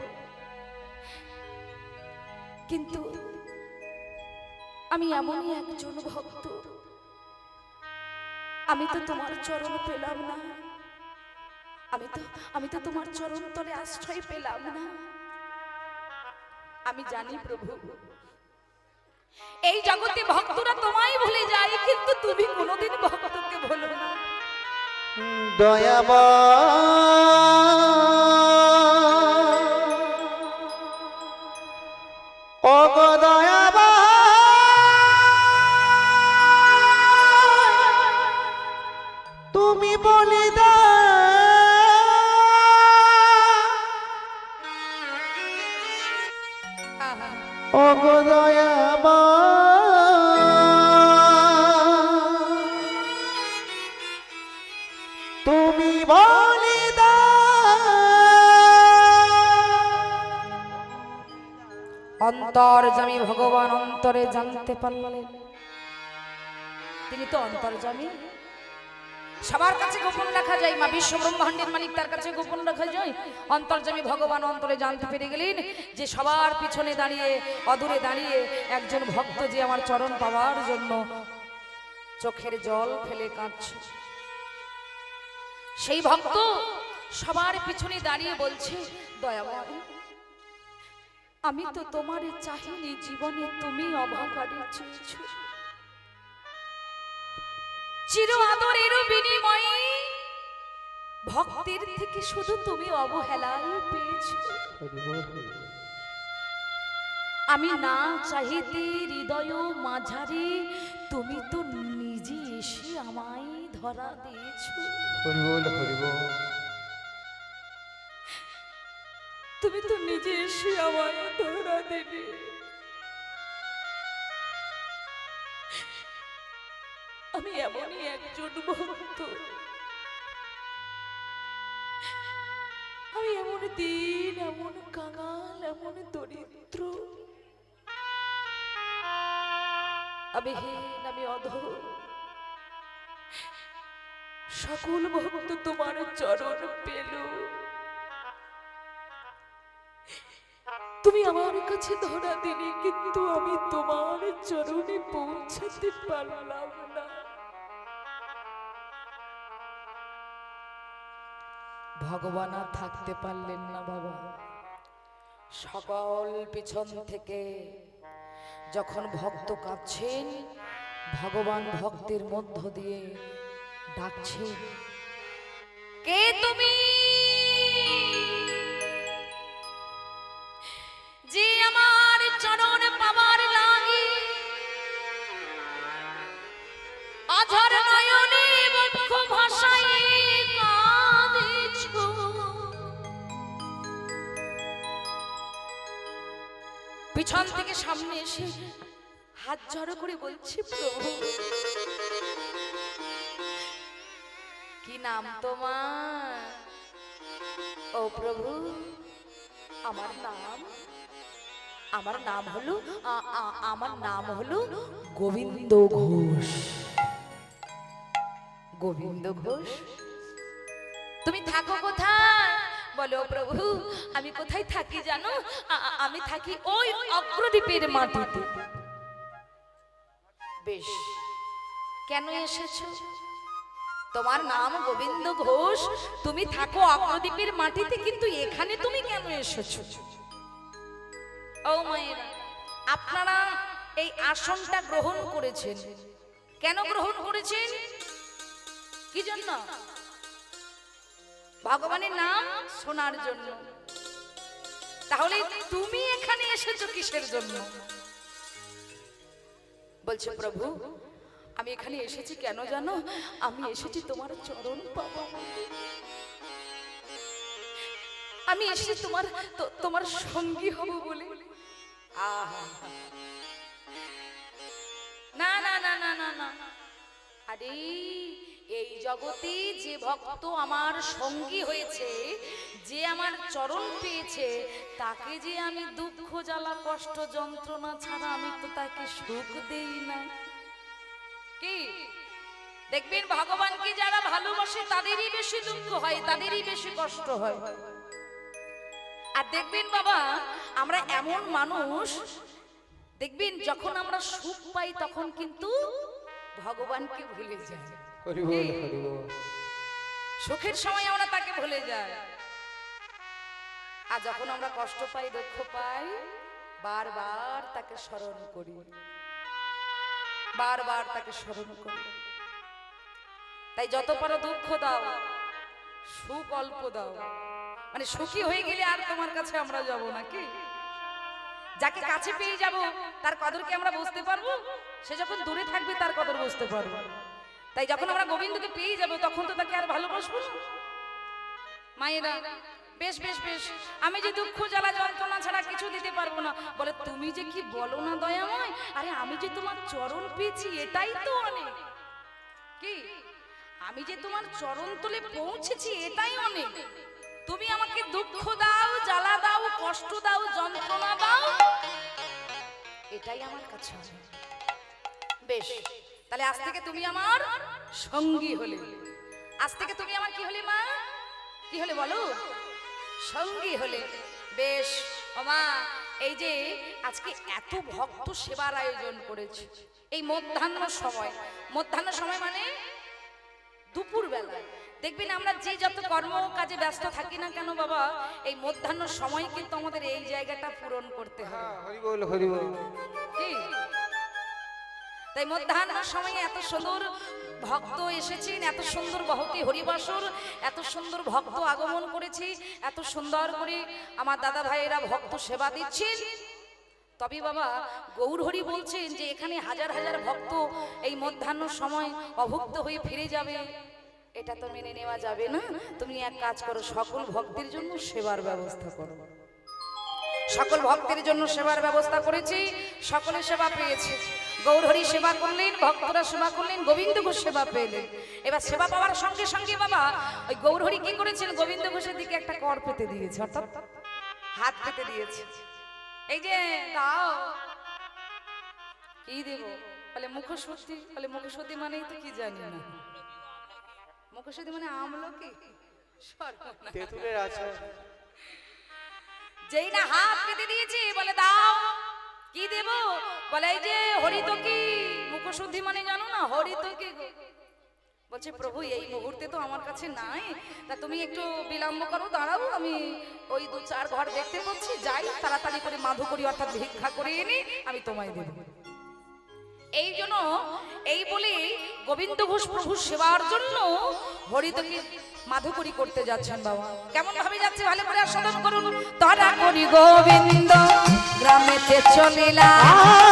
S1: কিন্তু আমি এমনই একজন ভক্ত, আমি তো তোমার চরণ পেলাম না, আমি তো তোমার চরণ তলে আশ্রয় পেলাম না। আমি জানি প্রভু, এই জগতে ভক্তরা তোমায় ভুলে যায়, কিন্তু তুমি কোনোদিন ভক্তকে ভুলো না।
S3: ও গো দয়াবা তুমি বলি দা ও গো দয়াবা তুমি বলি দা
S1: অন্তর্যামী ভগবান অন্তরে জানতে পারলেন, তিনি তো অন্তর্যামী, সবার কাছে গোপন রাখা যায়, মা বিশ্ব ব্রহ্মাণ্ডের মালিক তার কাছে গোপন রাখা যায়। অন্তর্যামী ভগবান অন্তরে জানতে পেরে গেলেন যে সবার পিছনে দাঁড়িয়ে অদূরে দাঁড়িয়ে একজন ভক্ত যে আমার চরণ পাওয়ার জন্য চোখের জল ফেলে কাঁদছে। সেই ভক্ত সবার পিছনে দাঁড়িয়ে বলছে, দয়াময়, আমি তো তোমার চাহিনি, জীবনে তুমি অভাগারে চেয়েছো। চির আদরের বিনিময়ে ভক্তের থেকে শুধু তুমি অবহেলাই পেয়েছো। আমি না চাহিতে হৃদয় মাঝারে তুমি তো নিজে এসে আমায় ধরা দিয়েছো।
S2: হরি বল, হরি বল।
S1: তুমি তো নিজে এসে আমায় ধরা দেবে। আমি এমনই একজন ভক্ত, আমি এমন দিন, এমন কাঙাল, এমন দরিদ্র, আমি হীন, আমি অধম। সকল ভক্ত তোমার চরণ পেল, তুমি আমার কাছে ধরা দিলে, কিন্তু আমি তোমার চরণে পৌঁছাতে পারলাম না। ভগবান আর থাকতে পারলেন না বাবা। সকল পিছন থেকে যখন ভক্ত কাঁদছেন, ভগবান ভক্তের মধ্য দিয়ে ডাকছেন, কে তুমি যে আমার চরণ পাবার লাগি আধার নয়নে বক্ষ ভাষায় কাঁদেছো। পিছন থেকে সামনে এসে হাত জড়ো করে বলছি, প্রভু কি নাম তোমার? ও প্রভু, আমার নাম হলো গোবিন্দ ঘোষ। গোবিন্দ ঘোষ, তুমি থাকো কোথায়? বলো প্রভু, আমি কোথায় থাকি জানো? আমি থাকি ওই অগ্রদ্বীপের মাটিতে। বেশ, কেন এসেছো? তোমার নাম গোবিন্দ ঘোষ, তুমি থাকো অগ্রদ্বীপের মাটিতে, কিন্তু এখানে তুমি কেন এসেছো? ও মায়েরা, আপনারা এই আসনটা গ্রহণ করেছেন, কেন গ্রহণ করেছেন? কি জন্য? ভগবানের নাম শোনার জন্য। তাহলে তুমি এখানে এসেছো কিসের জন্য? বলছে, প্রভু আমি এখানে এসেছি কেন জানো? আমি এসেছি তোমার চরণ পাবো, আমি এসেছি তোমার সঙ্গী হব বলে। না না না না না না, আরে এই জগতে যে ভক্ত আমার সঙ্গী হয়েছে, যে আমার চরণ পেয়েছে, তাকে যে আমি দুঃখ জ্বালা কষ্ট যন্ত্রণা ছাড়া আমি তো তাকে সুখ দেই না। কি দেখবেন, ভগবানকে যারা ভালোবাসে তাদেরই বেশি দুঃখ হয়, তাদেরই বেশি কষ্ট হয়। আর দেখবেন বাবা, আমরা এমন মানুষ, দেখবেন যখন আমরা সুখ পাই তখন কিন্তু ভগবানকে ভুলে যাই।
S2: হরি বল, হরি বল।
S1: সুখের সময় আমরা তাকে ভুলে যাই, আর যখন আমরা কষ্ট পাই, দুঃখ পাই, বারবার তাকে স্মরণ করি, বারবার তাকে স্মরণ করি। তাই যত পারো দুঃখ দাও, সুখ অল্প দাও। মানে সুখী হয়ে গেলে আর তোমার কাছে আমরা যাব না। কি যাকে কাছে পেয়ে যাব তার কদর কি আমরা বুঝতে পারবো? সে যখন দূরে থাকবে তার কদর বুঝতে পারবো। তাই যখন আমরা গোবিন্দকে পেয়ে যাব তখন তো তাকে আর ভালোবাসবো না। মায়েরা, বেশ বেশ বেশ, আমি যে দুঃখ জ্বালা যন্ত্রণা ছাড়া কিছু দিতে পারবো না। বলে, তুমি যে কি বলো না দয়াময়, আরে আমি যে তোমার চরণ পেয়েছি এটাই তো অনেক। কি আমি যে তোমার চরণ তলে পৌঁছেছি এটাই অনেক। তুমি আমাকে দুঃখ দাও, জ্বালা দাও, কষ্ট দাও, যন্ত্রণা দাও, এটাই আমার কাছে অনেক। বেশ, তাহলে আজ থেকে তুমি আমার সঙ্গী হলে। আজ থেকে তুমি আমার কি হলে মা? কি হলে বলো? সঙ্গী হলে। বেশ ও মা, এই যে আজকে এত ভক্ত সেবার আয়োজন করেছে এই মধ্যাহ্ন সময়, মধ্যাহ্ন সময় মানে দুপুর বেলায়, দেখবেন আমরা যে যত কর্ম কাজে ব্যস্ত থাকি না কেন বাবা, এই মধ্যাহ্ন সময় কিন্তু আমাদের এই জায়গাটা পূরণ করতে হবে।
S2: হরি বল হরি বল।
S1: কি? তাই মধ্যাহ্ন সময়ে এত সুন্দর ভক্ত এসেছেন, এত সুন্দর বহতি হরিবাসর, এত সুন্দর ভক্ত আগমন করেছি, এত সুন্দর করে আমার দাদা ভাইয়েরা ভক্ত সেবা দিচ্ছেন। তবে বাবা গৌর হরি বলছেন যে এখানে হাজার হাজার ভক্ত এই মধ্যাহ্ন সময় অভুক্ত হয়ে ফিরে যাবে, এটা তো মেনে নেওয়া যাবে না। তুমি এক কাজ করো, সকল ভক্তের জন্য সেবার ব্যবস্থা করো। সকল ভক্তের জন্য সেবার ব্যবস্থা করেছি, সকলে সেবা পেয়েছে। গৌরহরি সেবা করলেন, ভক্তরা সেবা করলেন, গোবিন্দ ঘোষ সেবা পেলেন। এবার সেবা পাওয়ার সঙ্গে সঙ্গে বাবা ওই গৌরহরি কি করেছেন, গোবিন্দ ঘোষের দিকে একটা কর পেতে দিয়েছে, অর্থাৎ হাত পেতে দিয়েছে। এই যে দাও, কি দেব? বলে মুখশুদ্ধি। বলে মুখশুদ্ধি মানেই তো কি জানি না। মুখশুদ্ধি মানে আমলকি,
S4: তেঁতুলের আছে।
S1: যেই না হাত পেতে দিয়েছি, বলে দাও, কি দেব? বলে এই যে হরিতকি। মুখশুদ্ধি মানে জানো না, হরিতকি। বলছে প্রভু এই মুহূর্তে তো আমার কাছে নাই, তা তুমি একটু বিলম্ব করো, দাঁড়াও, আমি ওই 2-4 ঘর দেখতে পাচ্ছি, যাই তাড়াতাড়ি করে মাধুকরী অর্থাৎ ভিক্ষা করে এনে আমি তোমায় দেব। এই জন্য এই বলে গোবিন্দ ঘোষ প্রভু সেবার জন্য হরিতকি মাধুকরী করতে যাচ্ছেন বাবা। কেমন ভাবে যাচ্ছে ভালো করে আস্বাদন করুন। তারা করি গোবিন্দ গ্রামেতে চলিলা,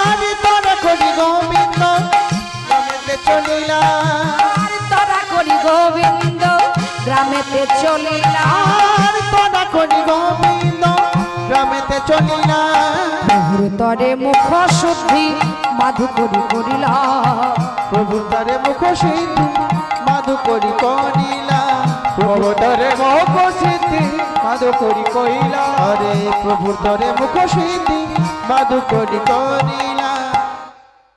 S3: আরে তোরা করি গোবিন্দ গ্রামেতে চলিলা,
S1: আর তারা করি গোবিন্দ গ্রামেতে চলিলা,
S3: আর তোরা করি গোবিন্দ গ্রামেতে চলিলা,
S1: প্রভুর তরে মুখ শুদ্ধি মাধুকরী করিলা,
S3: প্রভুর তরে মুখ সিদ্ধি মাধুকরী করিলা,
S2: প্রভু তরে মোহ সিদ্ধি মাধুকরী কইলা।
S3: আরে প্রভুর তরে মুখ সিদ্ধি মাধুকরী করিলা।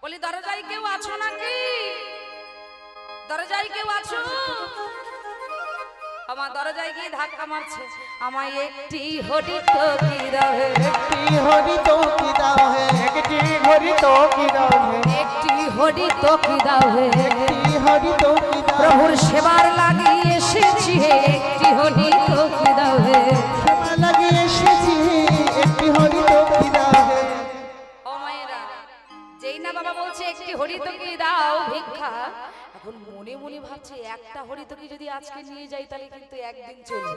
S1: বলি দরজায় কেউ আছো নাকি? দরজায় কেউ আছো? আমার দরজায় গিয়ে ধাক্কা মারছে, আমায় একটি হরিত কি দাও,
S3: একটি হরিত কি দাও হে,
S2: একটি হরিত কি দাও হে,
S1: একটি হরিত কি দাও হে,
S3: একটি হরিত কি দাও,
S1: প্রভুর সেবার লাগি এসেছি হে, একটি হরিত কি দাও হে।
S3: সেবা লাগে এসেছি একটি হরিত কি দাও হে।
S1: ও মায়েরা, যেই না বাবা বলছে একটি হরিত কি দাও ভিক্ষা, এখন মনে মনে ভাবছে একটা হরিতকি যদি আজকে নিয়ে যাই তাহলে কিন্তু একদিন চলবে।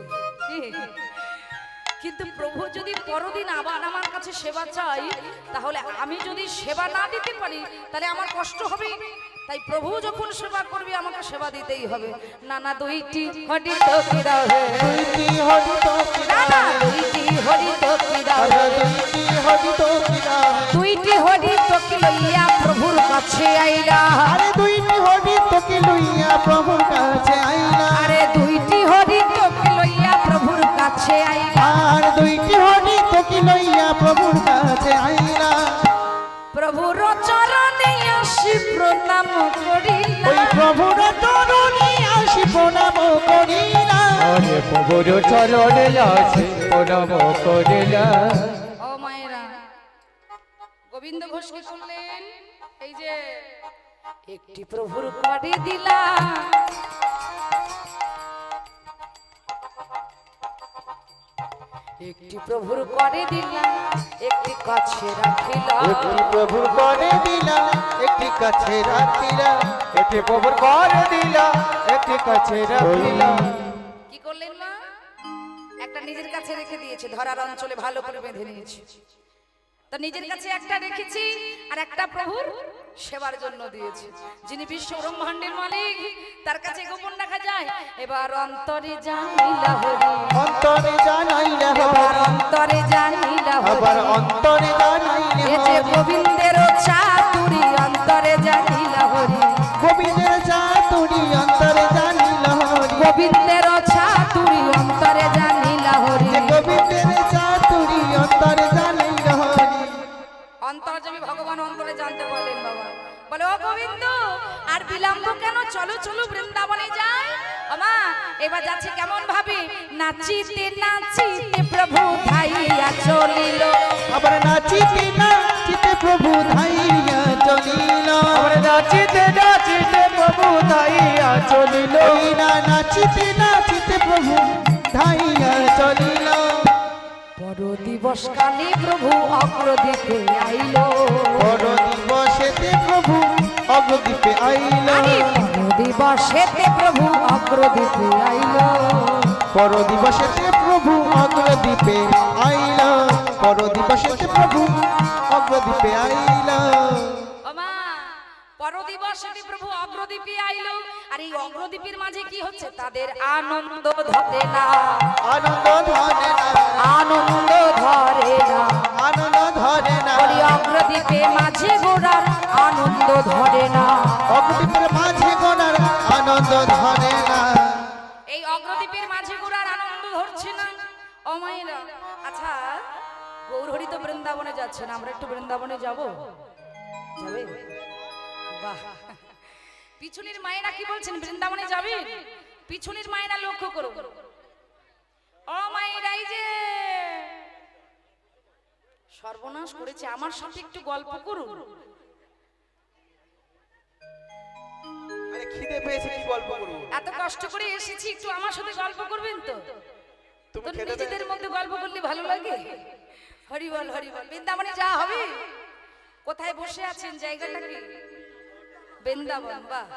S1: কিন্তু প্রভু যদি পরদিন আবার আমার কাছে সেবা চাই, তাহলে আমি যদি সেবা না দিতে পারি তাহলে আমার কষ্ট হবে। তাই প্রভু যখন সেবা করবে আমাকে সেবা দিতেই হবে। না না দুইটি হরিত কি দাও হে,
S3: দুইটি হরিত কি
S1: না
S3: দাও
S1: না
S3: হে,
S1: দুইটি হরিত কি দাও
S3: আরে
S1: হে।
S3: দুইটি হরিত কি দাও হে,
S1: দুইটি হরিত কি লইয়া প্রভুর কাছে আইলা,
S3: আরে দুইটি হরিত কি লইয়া প্রভুর কাছে আইলা,
S1: আরে দুইটি হরিত কি লইয়া প্রভুর কাছে আইলা,
S3: আর দুইটি হরিত কি লইয়া প্রভুর কাছে আইলা,
S1: প্রভুর চরণে আসি প্রণাম করিলা,
S3: ওই প্রভুর চরণে আসি প্রণাম করিলা,
S2: আরে প্রভুর চরণে আসি প্রণাম করিলা।
S1: ও মায়েরা, গোবিন্দ ঘোষ কি করলেন? এই যে একটি প্রভুর করে দিলা, একটি প্রভুর করে দিলা, একটি কাছে রাখিলা,
S3: একটি প্রভুর করে দিলা, একটি কাছে রাখিলা,
S2: একটি প্রভুর করে দিলা, একটি কাছে রাখিলা।
S1: কি করলেন মা? একটা নিজের কাছে রেখে দিয়েছে, ধরার অঞ্চলে ভালো করে বেঁধে নিয়েছে। তো নিজের কাছে একটা রেখেছি আর একটা প্রভুর সেবার জন্য দিয়েছি। যিনি বিশ্ব ব্রহ্মাণ্ডের মালিক তার কাছে গোপন রাখা যায়। এবার অন্তরে জানিলা হরি,
S3: অন্তরে জানাইলা
S1: এবার
S3: হরি,
S1: অন্তরে জানিলা
S3: আবার
S1: হরি,
S3: অন্তরে জানাইলা
S1: এ যে
S3: হরি,
S1: গোবিন্দের চাতুরি অন্তরে জানিলা হরি,
S3: গোবিন্দের চাতুরি অন্তরে জানিলা হরি,
S1: গোবিন্দের চাতুরি অন্তরে জানিলা হরি।
S3: গোবিন্দের চাতুরি অন্তরে জানিলা হরি।
S1: অন্তর্যামী ভগবান অন্তরে জানতে বলেন বাবা। বলে ও গোবিন্দ আর বিলম্ব কেন, চলো চলো বৃন্দাবনে যাই। আমা এবার যাচ্ছে কেমন ভাবে, নাচিতে নাচিতে প্রভু ধাইয়া চলিল,
S3: আবার নাচিতে নাচিতে প্রভু ধাইয়া চলিল,
S2: আবার নাচিতে নাচিতে প্রভু ধাইয়া চলিল,
S3: ওই না নাচিতে নাচিতে প্রভু ধাইয়া চলিল।
S1: বড় দিবস কালে প্রভু অগ্রদিকে আইল,
S3: বড় দিবসেতে প্রভু অগ্রদ্বীপে আইল,
S1: বড় দিবসেতে প্রভু অগ্রদিকে আইল,
S3: বড় দিবসেতে প্রভু অগ্রদ্বীপে আইল, বড় দিবসেতে প্রভু অগ্রদ্বীপে আইল।
S1: ওমা পরদিবসে প্রভু অগ্রদ্বীপে আইলো, আর এই অগ্রদ্বীপের মাঝে কি হচ্ছে, তাদের আনন্দ ধরে না,
S3: আনন্দ ধরে না,
S1: আনন্দ ধরে না,
S3: আনন্দ ধরে না,
S1: ওই অগ্রদ্বীপে মাঝে গোড়ার আনন্দ ধরে না,
S3: অগ্রদ্বীপের মাঝে গোনার আনন্দ ধরে না।
S1: এই অগ্রদ্বীপের মাঝে গোড়ার আনন্দ ধরছে না। ও মায়েরা, আচ্ছা গৌরহরি তো বৃন্দাবনে যাচ্ছে না, আমরা একটু বৃন্দাবনে যাব, যাবে? বাহ, পিছনের মায়েরা কি বলছেন, বৃন্দাবনে যাবে? পিছনের মায়েরা লক্ষ্য করো, ও মায়েরা, এই যে সর্বনাশ করেছে, আমার সাথে একটু গল্প করুন।
S4: আরে খিদে পেয়েছে, কি গল্প করব?
S1: এত কষ্ট করে এসেছি, একটু আমার সাথে গল্প করবেন তো?
S4: তুমি
S1: তোর
S4: খেতে
S1: নিজেদের মধ্যে গল্প করলে ভালো লাগে। হরি বল, হরি বল। বৃন্দাবনে যা হবে, কোথায় বসে আছেন, জায়গাটা কি? বৃন্দাবন। বাহ,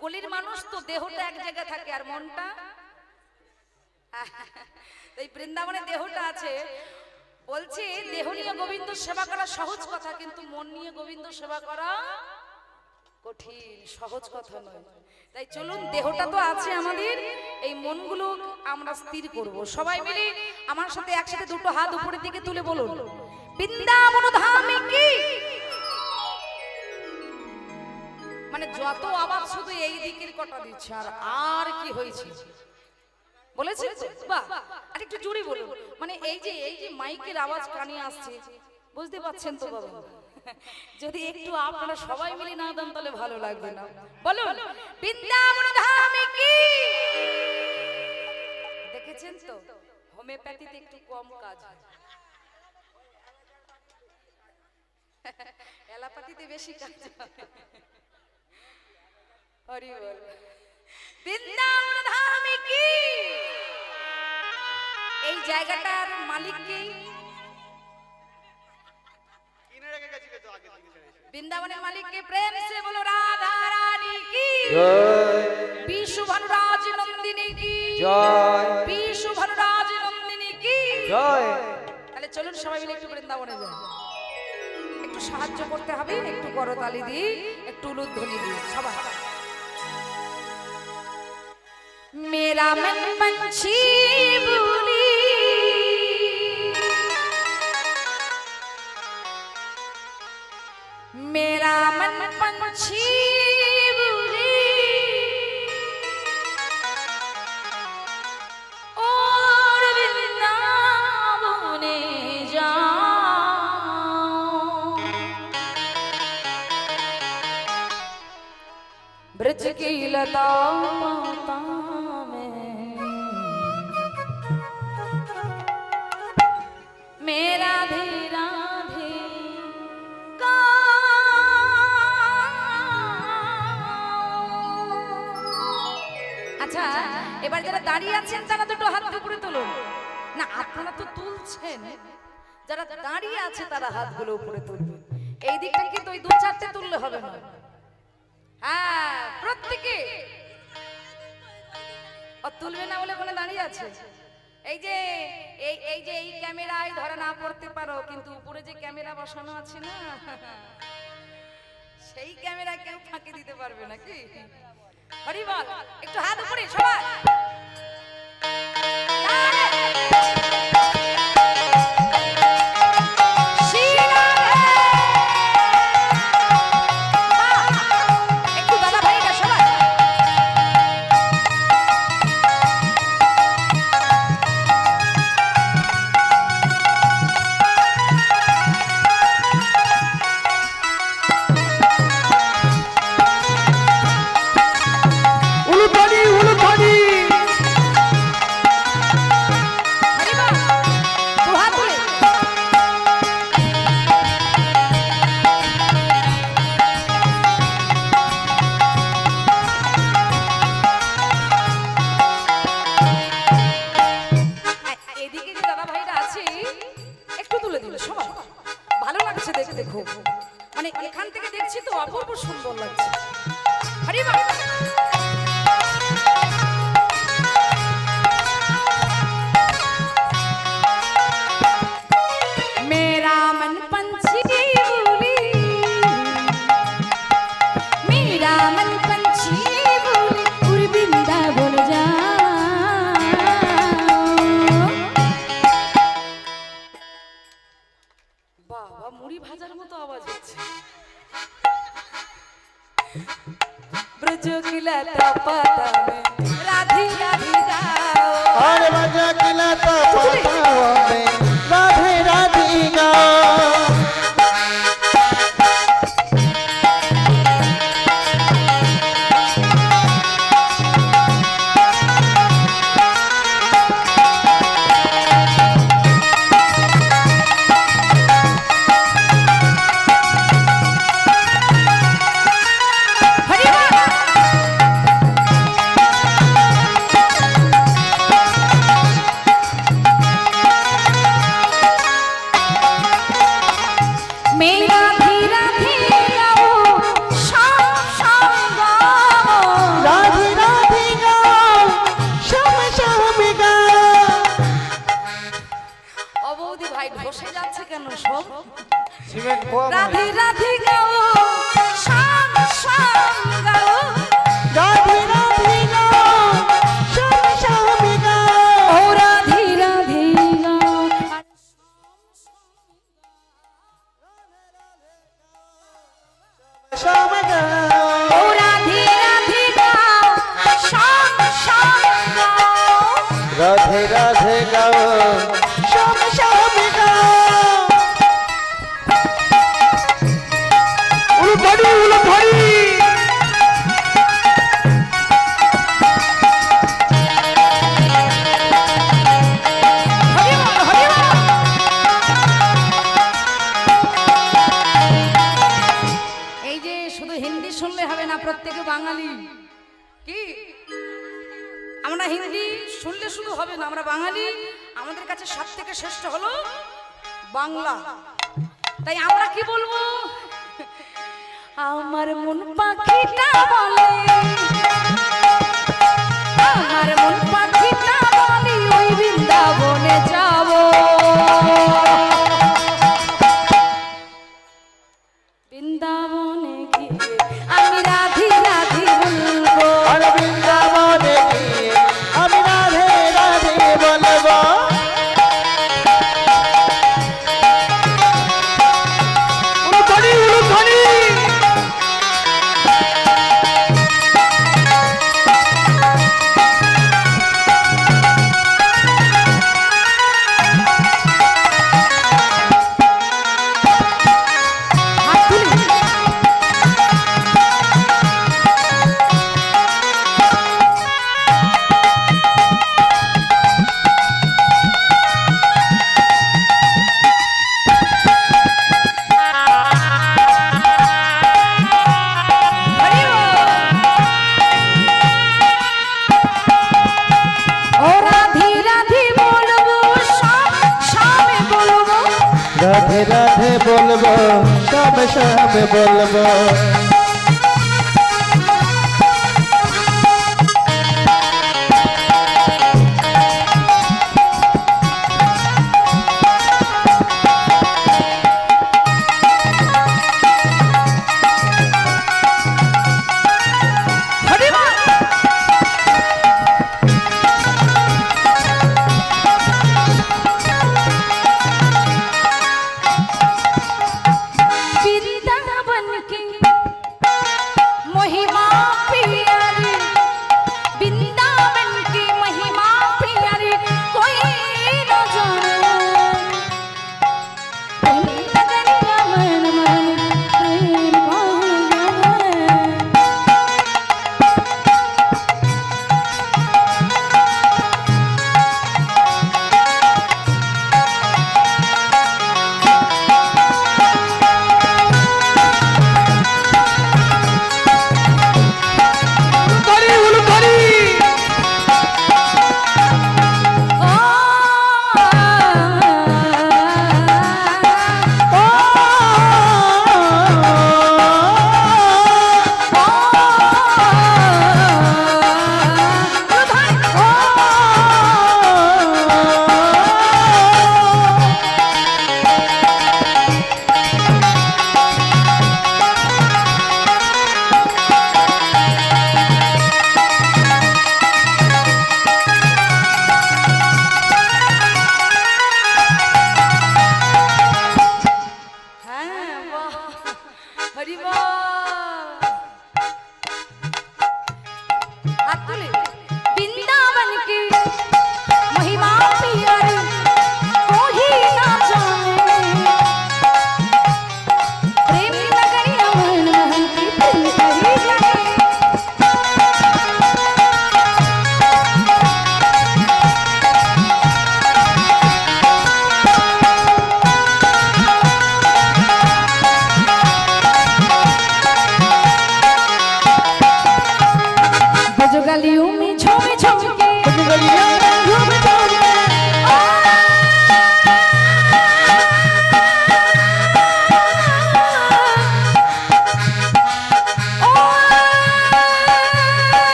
S1: কলির মানুষ তো দেহটা এক জায়গায় থাকে আর মনটা, এই বৃন্দাবনে দেহটা আছে। বলছি দেহ নিয়ে গোবিন্দ সেবা করা সহজ কথা, কিন্তু মন নিয়ে গোবিন্দ সেবা করা কঠিন, সহজ কথা নয়। তাই চলুন, দেহটা তো আছে আমাদের, এই মনগুলো আমরা স্থির করব। সবাই মিলে আমার সাথে একসাথে দুটো হাত উপরের দিকে তুলে বলুন, বৃন্দাবন ধামে কি। মানে যত আওয়াজ শুধু এই দিকের কটা দিচ্ছে, আর কি হয়েছে বলেছে তো? বাহ, আর একটু জোরে বলুন। মানে এই যে মাইকের আওয়াজ কানে আসছে, বুঝতে পাচ্ছেন তো বাবা? যদি একটু আপনারা সবাই মিলে না দেন তাহলে ভালো লাগবে না। বলুন, বৃন্দাবন ধামে কি। দেখেছেন তো, হোমিওপ্যাথিতে একটু কম কাজ হয়, অ্যালোপ্যাথিতে বেশি কাজ হয়। হরি বল। বৃন্দাবন ধামে কি, এই জায়গাটার মালিক কে?
S4: কিনে রেখে গেছিলে তো আগে থেকে ছেড়ে এসে।
S1: বৃন্দাবনের মালিক কে? প্রেম সে বলো রাধা রানী কি
S2: জয়
S1: বিশু ভানুরাজ নন্দিনী কি
S2: জয়
S1: বিশু ভানুরাজ নন্দিনী কি
S2: জয়।
S1: তাহলে চলুন সবাই মিলে একটু বৃন্দাবনে যাই। একটু সাহায্য করতে হবে, একটু করতালি দিই, একটু উলুধ্বনি দিই সবাই। मेरा मन पंछी बोली, मेरा मन पंछी बोली, और वृंदावने जाऊं, ब्रज की लता माता मेरा धीरा धी का। আচ্ছা, এবার যারা দাঁড়িয়ে আছেন তারা দুটো হাত উপরে তুলুন। না, আপনারা তো তুলছেন, যারা দাঁড়িয়ে আছে তারা হাতগুলো উপরে তুলবেন। এই দিকটা কিন্তু ওই দু চারটে তুললে হবে না। হ্যাঁ, প্রত্যেকে তুলবে না বলে কোনে দাঁড়িয়ে আছে। এই যে এই ক্যামেরায় ধরা না পড়তে পারো, কিন্তু উপরে যে ক্যামেরা বসানো আছে না, সেই ক্যামেরা কেউ ফাঁকি দিতে পারবে না কি? হরি বল, একটু হাত উপরে সবাই। একটু দাদা ভাইরা সবাই।
S2: উলুধ্বনি উলুধ্বনি
S1: দেখতে খুব, মানে এখান থেকে দেখছি তো অপূর্ব সুন্দর লাগছে। আরে বাবা, मेरा मन पंछी बोली, मेरा मन पंछी बोली, उड़ वृंदावन বাবা মুড়ি ভাজার মতো আওয়াজ হচ্ছে। ব্রজ কিলাতা পাতা মে রাধি রাধি গাও,
S3: और मजा खिलाता पाताओं में राधे राधे गाओ।
S1: হরি বল। मेरा धीरा धीराओ शाम शाम गाओ,
S3: राधे राधे गाओ, शाम शाम गाओ।
S1: অবৌদি ভাই বসে যাচ্ছে কেন সব?
S3: সিমেন্ট কম
S1: রাধে রাধে গাও শাম শাম গাও,
S3: राधे राधे गाओ, शाम शाम गाओ।
S1: ও রাধে রাধে গাও।
S3: शाम गाओ,
S1: ও রাধে রাধে গাও শাম শাম গাও,
S3: राधे राधे गाओ, शाम शाम गाओ। उलफड़ी उलफड़ी
S1: হরি বল হরি বল। এই যে শুধু হিন্দি শুনলে হবে না, প্রত্যেকে বাঙালি কি আমরা হিন্দি শুনলে শুধু হবে না, আমরা বাঙালি, আমাদের কাছে সব থেকে শ্রেষ্ঠ হলো বাংলা। তাই আমরা কি বলবো? আমার মন পাখিটা বলে, আমার মন পাখিটা বলে ওই বৃন্দাবনে যাব, বৃন্দাবনে গিয়ে আমি রাধি রাধি বলবো,
S3: और वृंदावन गए हम राधे राधे बोलबो। उलफड़ी उलफड़ी
S1: হাত তুলি। হরি বল। ও রাধি রাধি বলবো শাম শামে বলবো,
S3: राधे राधे बोलबो, शाम शाम बोलबो।
S1: হরি বল। বৃন্দাবন কি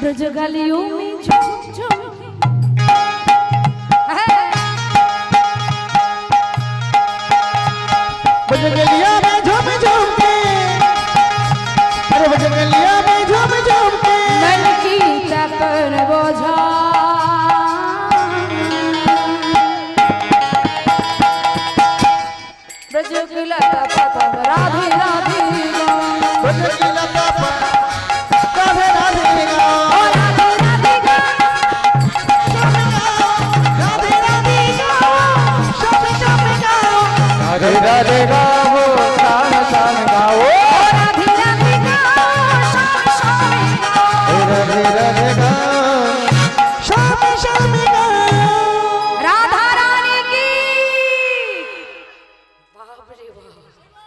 S1: ब्रज गलियों में झूम झूम
S3: बजगलिया में झूम झूम के, अरे बजगलिया में झूम झूम के
S1: मन की तकर बोझा ब्रज की लता पता राधे राधे
S3: बजगलिया का राधे राधे गा,
S1: राधे राधे गा
S3: राधे राधे गा, शब शब गा,
S2: राधे राधे गा